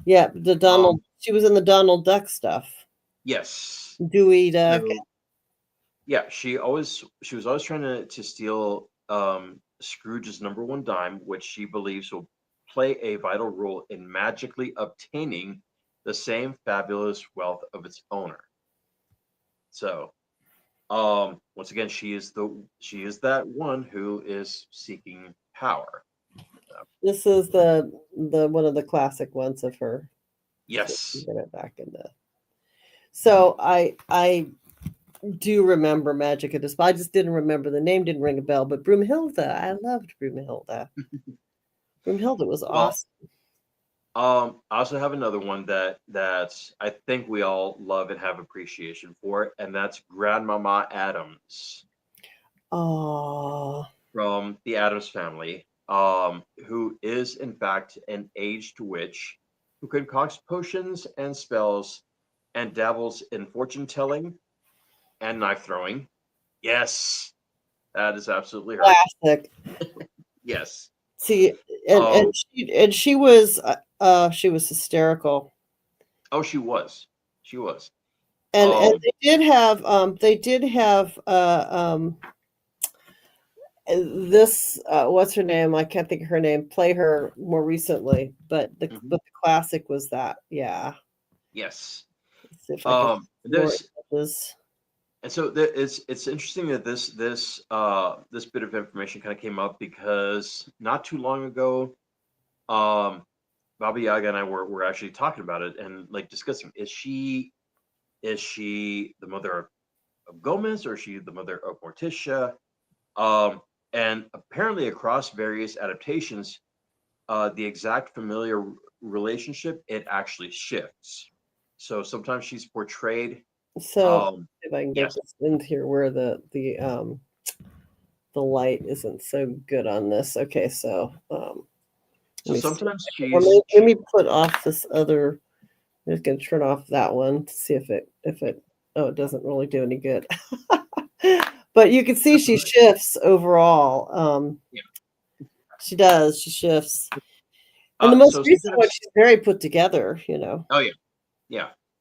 Yep. The Donald. Um, She was in the Donald Duck stuff. yes. Dewey Duck. So yeah, she was always trying to steal Scrooge's number one dime, which she believes will play a vital role in magically obtaining the same fabulous wealth of its owner. So, once again, she is that one who is seeking power. This is the one of the classic ones of her. So Yes. get it back into. So I do remember Magic of the Spell. I just didn't remember the name. Didn't ring a bell. But Broomhilda, I loved Broomhilda. Broomhilda was Well, awesome. I also have another one that I think we all love and have appreciation for, and that's Grandmama Adams Oh, from the Adams family, who is in fact an aged witch who concocts potions and spells and dabbles in fortune telling and knife throwing. Yes, that is absolutely her. classic. Yes. See, Um. she was hysterical. Oh, she was. She was. And Um. they did have this what's her name? I can't think of her name. Play her more recently, but Mhm. the classic was that. Yeah. Yes. Let's see if I can more There's images. and so it's interesting that this bit of information kind of came up because not too long ago, um, Baba Yaga and I were actually talking about it and like discussing is she the mother of Gomez or is she the mother of Morticia? Um, and apparently across various adaptations, the exact familiar relationship it actually shifts. So sometimes she's portrayed. So if I can get Yes. this in here where the light isn't so good on this. Okay, so let So me see. sometimes Or she's let me put off this other. I'm just gonna turn off that one to see if it oh it doesn't really do any good. But you can see that's she right. shifts overall. Yeah. She does. She shifts. And the most So recent one, sometimes, she's very put together, you know. oh yeah,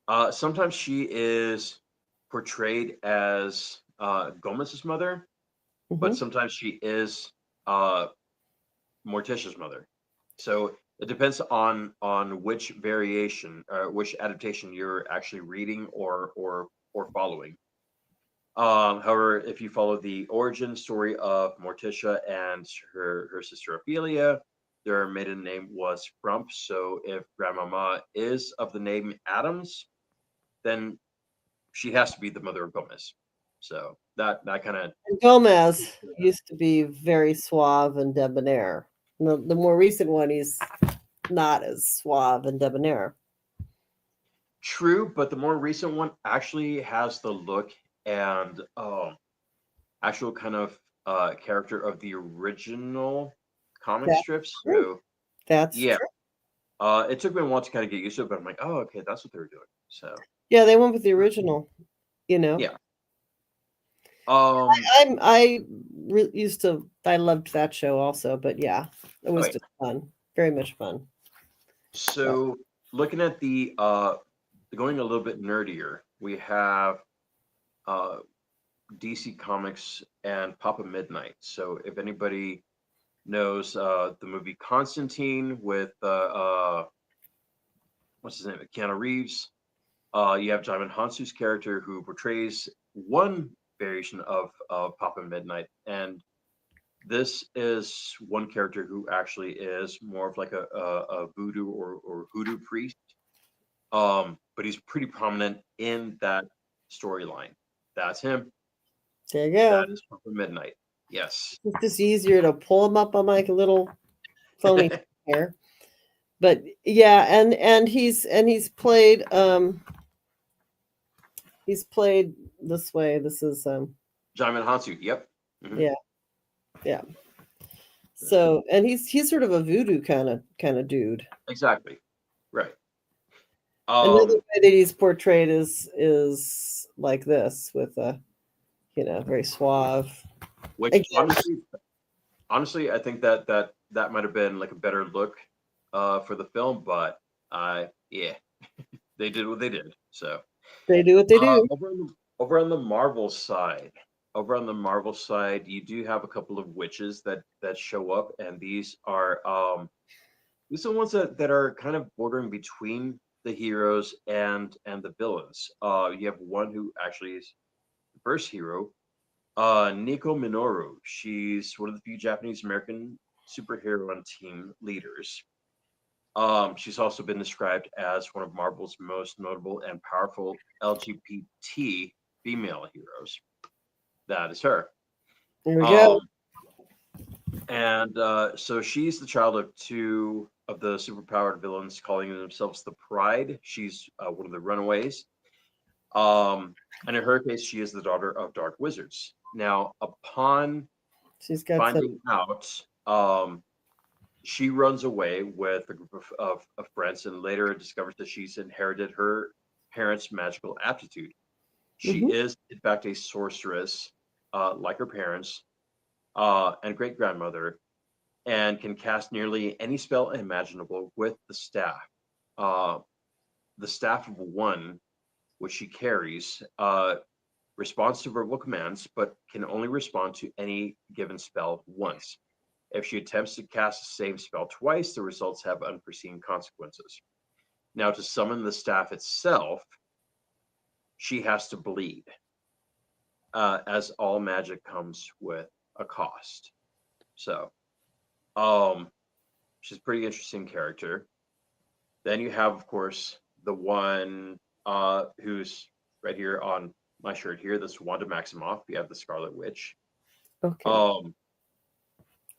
yeah. Sometimes she is portrayed as Gomez's mother, but Hmm. sometimes she is uh, Morticia's mother. So it depends on which variation, which adaptation you're actually reading or following. However, if you follow the origin story of Morticia and her sister Ophelia, their maiden name was Frump. So if Grandmama is of the name Adams, then she has to be the mother of Gomez. So that kind of And Gomez used to be very suave and debonair. The more recent one, he's not as suave and debonair. true, but the more recent one actually has the look and actual kind of character of the original comic That's strips. true. So That's yeah, true. it took me a while to kind of get used to it, but I'm like, oh, okay, that's what they were doing. So Yeah, they went with the original, you know. yeah. Um. Used to, I loved that show also, but yeah, it Oh, was yeah. just fun. Very much fun. Yeah. So looking at the going a little bit nerdier, we have uh DC Comics and Papa Midnight. So if anybody knows the movie Constantine with what's his name, Keanu Reeves, you have Jaimin Hansu's character who portrays one variation of Papa Midnight, and this is one character who actually is more of like a voodoo or hoodoo priest. But he's pretty prominent in that storyline. That's him. There you That go. is Papa Midnight. Yes. It's just easier to pull them up on like a little phony here. But yeah, and he's played this way. This is Jaimin Hansu. Yep. Hmm. yeah, yeah. So and he's sort of a voodoo kind of dude. Exactly. Right. Another Um, way that he's portrayed is like this with a very suave. which Again, honestly, I think that might have been like a better look for the film, but yeah, they did what they did. So they do what they uh, do. over on the, over on the Marvel side, you do have a couple of witches that show up, and these are ones that are kind of bordering between the heroes and the villains. You have one who actually is the first hero, Nico Minoru. She's one of the few Japanese American superhero and team leaders. She's also been described as one of Marvel's most notable and powerful LGBT female heroes. That is her. There we go. Um, and so she's the child of two of the superpowered villains calling themselves the Pride. She's one of the runaways. And in her case, she is the daughter of dark wizards. Now, upon She's got some. finding out, she runs away with a group of friends and later discovers that she's inherited her parents' magical aptitude. She Hmm. is, in fact, a sorceress, like her parents and great grandmother, and can cast nearly any spell imaginable with the staff. Uh, the staff of one, which she carries, responds to verbal commands, but can only respond to any given spell once. If she attempts to cast the same spell twice, the results have unforeseen consequences. Now, to summon the staff itself, she has to bleed, as all magic comes with a cost. So, um, she's a pretty interesting character. Then you have, of course, the one who's right here on my shirt here. This Wanda Maximoff. You have the Scarlet Witch. Okay. Um,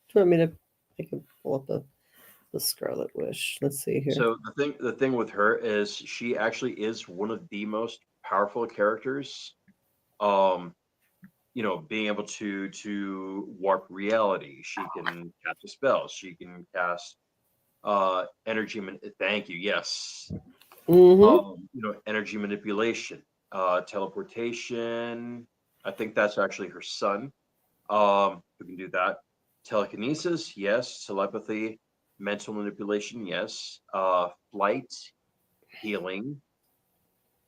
Do you want me to? I can pull up the Scarlet Wish. Let's see here. so the thing with her is she actually is one of the most powerful characters. Um, being able to warp reality. She can cast a spell. She can cast energy. Thank you. Yes. Hmm. Energy manipulation, teleportation. I think that's actually her son. Who can do that? Telekinesis, yes. Telepathy, mental manipulation, yes. Flight, healing,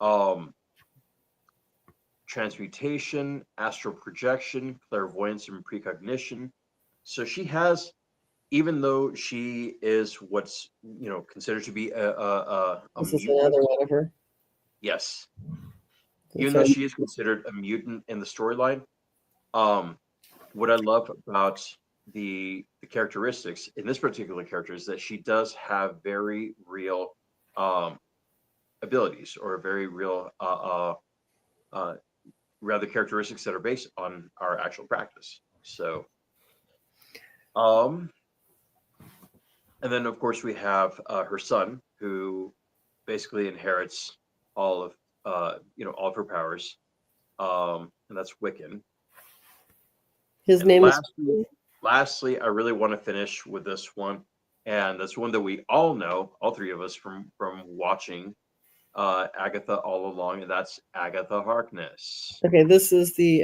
um, transmutation, astral projection, clairvoyance, and precognition. So she has, even though she is what's considered to be a This is mutant, another one of her. yes, even though So she is considered a mutant in the storyline, um, what I love about the characteristics in this particular character is that she does have very real um, abilities, or very real uh, rather characteristics that are based on our actual practice. So, um, and then of course we have her son, who basically inherits all of all of her powers, and that's Wiccan. his And name is. lastly, I really want to finish with this one, and that's one that we all know, all three of us, from watching Agatha all along, and that's Agatha Harkness. Okay, this is the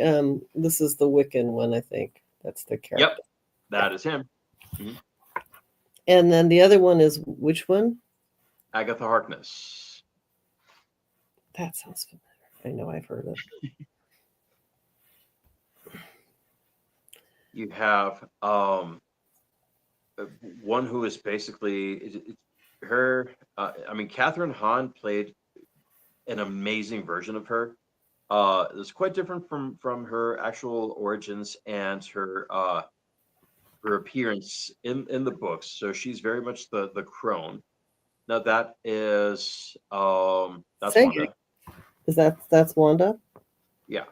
Wiccan one, I think. That's the Yep, character. that is him. Mhm. And then the other one is which one? Agatha Harkness. That sounds familiar. I know I've heard it. You have one who is basically her. I mean, Catherine Hahn played an amazing version of her. It's quite different from her actual origins and her appearance in the books. So she's very much the crone. Now that's Psychic. Wanda. Is that's Wanda? Yeah.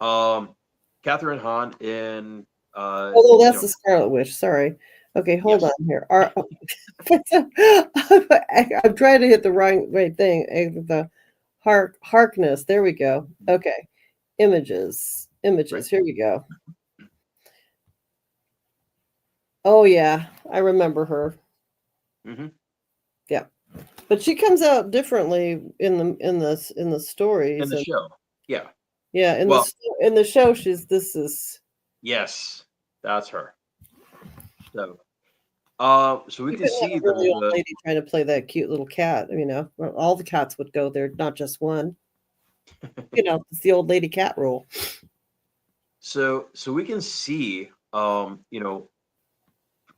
Um, Catherine Hahn in Oh, no, that's the Scarlet Witch. Sorry. Okay, hold yes. on here. I'm trying to hit the right thing. The Harkness. There we go. Okay. Images. Right. Here we go. Oh yeah, I remember her. Hmm. Yeah, but she comes out differently in the In stories, the and show. Yeah. yeah, Well, in the show, this is. yes, that's her. So, so we You can couldn't have see a really old the lady trying to play that cute little cat. You know, well, all the cats would go there, not just one. You know, it's the old lady cat rule. so we can see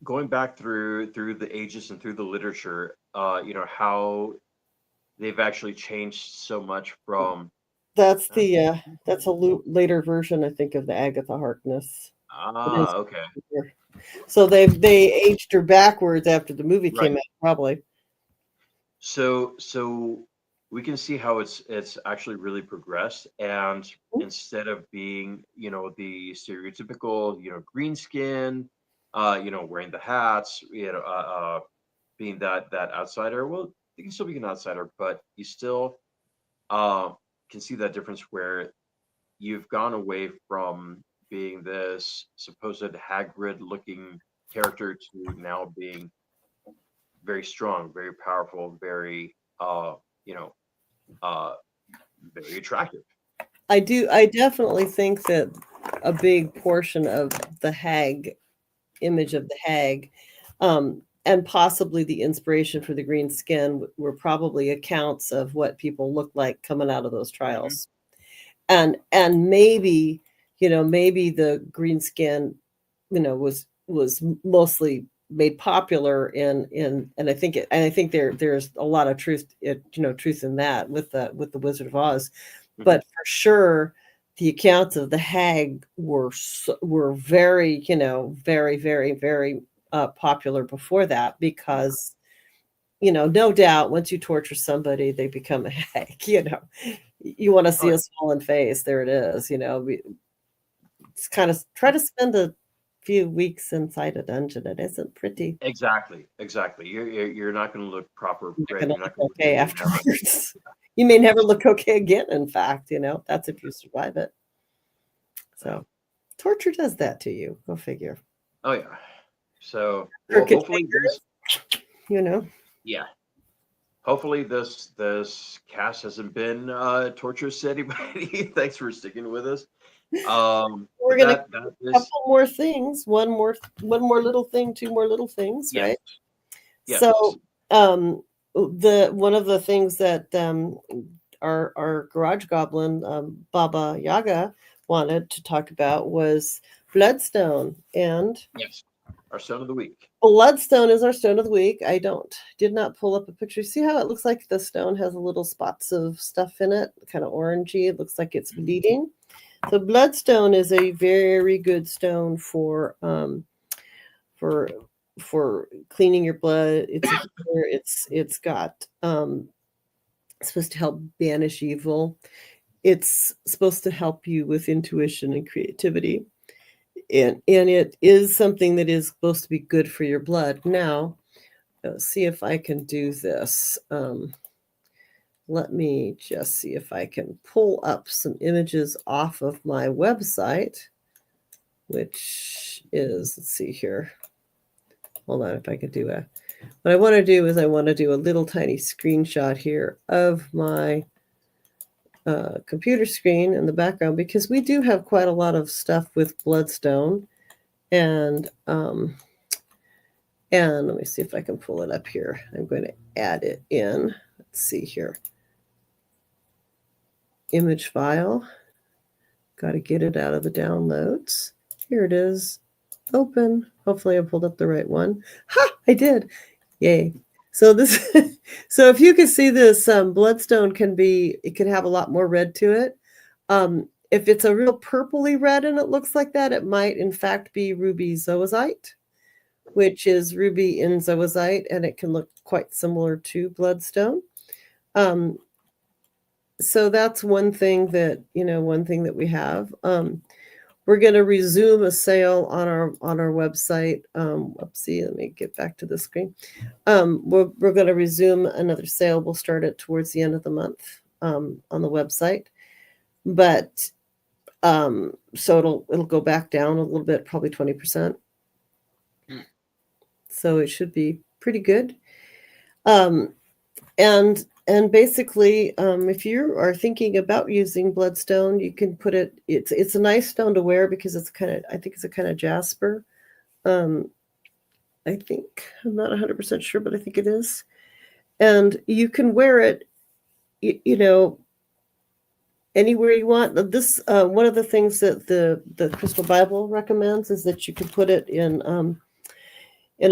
going back through the ages and through the literature, how they've actually changed so much from uh, That's a later version, I think, of the Agatha Harkness. It is. okay, So they aged her backwards after the movie right. came out, probably. So we can see how it's actually really progressed, and instead of being the stereotypical green skin, wearing the hats, being that outsider. Well, you can still be an outsider, but you still uh, can see that difference where you've gone away from being this supposed Hagrid looking character to now being very strong, very powerful, very you know, uh very attractive. I definitely think that a big portion of the hag image of the hag, and possibly the inspiration for the green skin were probably accounts of what people looked like coming out of those Hmm. trials. And maybe, maybe the green skin, was mostly made popular in and I think there's a lot of truth in that with the Wizard of Oz. Hmm. But for sure the accounts of the hag were very, very, very, very popular before that, because no doubt once you torture somebody, they become a hag. You want to Oh, see a swollen face, there it is. It's kind of try to spend a few weeks inside a dungeon. It isn't pretty. exactly. You're not going to look proper You're not prim. gonna You're not going look to look okay like you have a afterwards. You may never look okay again, in fact. That's if you survive it. so. So torture does that to you. Go figure. Oh yeah. So well, Crooked hopefully this. fingers, you know. Yeah. hopefully this cast hasn't been torturous to anybody. Thanks for sticking with us. We're But gonna that a is couple more things, one more little thing, two more little things, yes, right? yes. So the one of the things that our garage goblin Baba Yaga wanted to talk about was bloodstone, and Yes. Our stone of the week. bloodstone is our stone of the week. I did not pull up a picture. See how it looks like the stone has little spots of stuff in it, kind of orangey. It looks like it's bleeding. So bloodstone is a very good stone for for cleaning your blood. It's a healer. It's got it's supposed to help banish evil. It's supposed to help you with intuition and creativity. And it is something that is supposed to be good for your blood. Now, let's see if I can do this. Let me just see if I can pull up some images off of my website, which is, let's see here. Hold on, if I could do a. What I want to do is I want to do a little tiny screenshot here of my computer screen in the background, because we do have quite a lot of stuff with bloodstone, and let me see if I can pull it up here. I'm going to add it in. Let's see here. Image file. Got to get it out of the downloads. Here it is. Open. Hopefully I pulled up the right one. Ha! I did. Yay. So this, so if you can see this, bloodstone it can have a lot more red to it. If it's a real purpley red and it looks like that, it might in fact be ruby zoisite, which is ruby in zoisite, and it can look quite similar to bloodstone. So that's one thing that we have. We're going to resume a sale on our website. Oopsie, let me get back to the screen. We're going to resume another sale. We'll start it towards the end of the month on the website, but so it'll go back down a little bit, probably 20%. So it should be pretty good. And basically, if you are thinking about using bloodstone, you can put it. It's a nice stone to wear because I think it's a kind of jasper. I think I'm not 100% sure, but I think it is. And you can wear it, anywhere you want. This one of the things that the Crystal Bible recommends is that you can put it in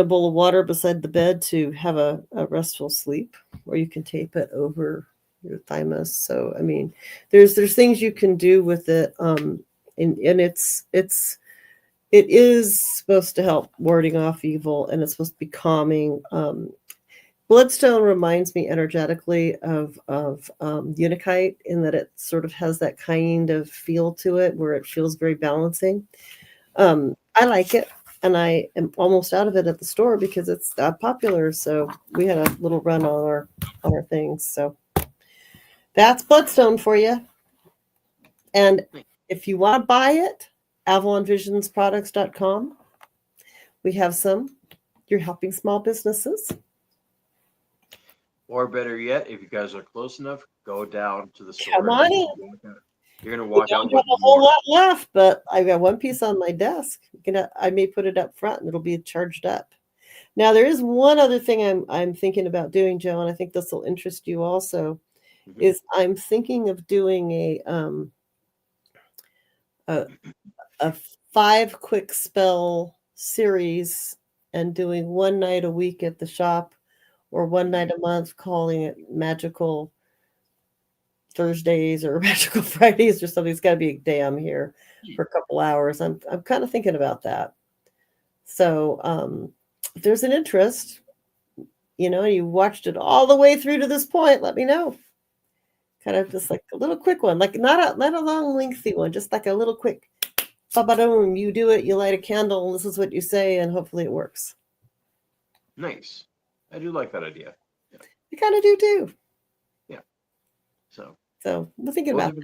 a bowl of water beside the bed to have a restful sleep, or you can tape it over your thymus. So, I mean, there's things you can do with it. And it is supposed to help warding off evil, and it's supposed to be calming. Bloodstone reminds me energetically of Unakite, in that it sort of has that kind of feel to it where it feels very balancing. I like it, and I am almost out of it at the store because it's popular. So we had a little run on our things. So that's bloodstone for you. And if you want to buy it, AvalonVisionsProducts.com. We have some. You're helping small businesses. Or better yet, if you guys are close enough, go down to the store. Come on in. You're going to walk out We with don't have a whole lot left, but I've got one piece on my desk. I may put it up front, and it'll be charged up. Now, there is one other thing I'm thinking about doing, Joe, and I think this will interest you also. Mm-hmm. Is I'm thinking of doing a 5 quick spell series, and doing one night a week at the shop, or one night a month, calling it Magical Thursdays or Magical Fridays or something. It's got to be a day I'm here for a couple hours. I'm kind of thinking about that. So if there's an interest, you watched it all the way through to this point, let me know. Kind of just like a little quick one, like not a long, lengthy one, just like a little quick. Ba-ba-doom, you do it, you light a candle, and this is what you say, and hopefully it works. Nice. I do like that idea. Yeah. I kind of do too. Yeah. So we're thinking about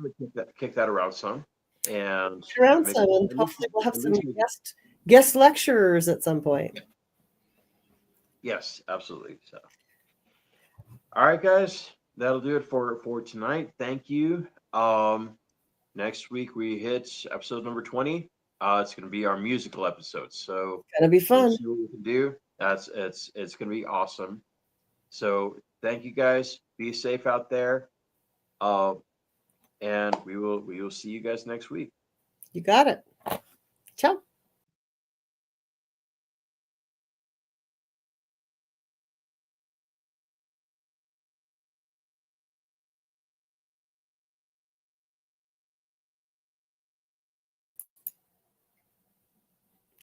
kick that around some, and hopefully we'll have some guest lecturers at some point. Yes, absolutely. So, All right, guys, that'll do it for tonight. Thank you. Next week we hit episode number 20. It's going to be our musical episode, so Gonna be we'll fun. see what we can do. It's going to be awesome. So thank you guys. Be safe out there. Uh, and we will see you guys next week. You got it.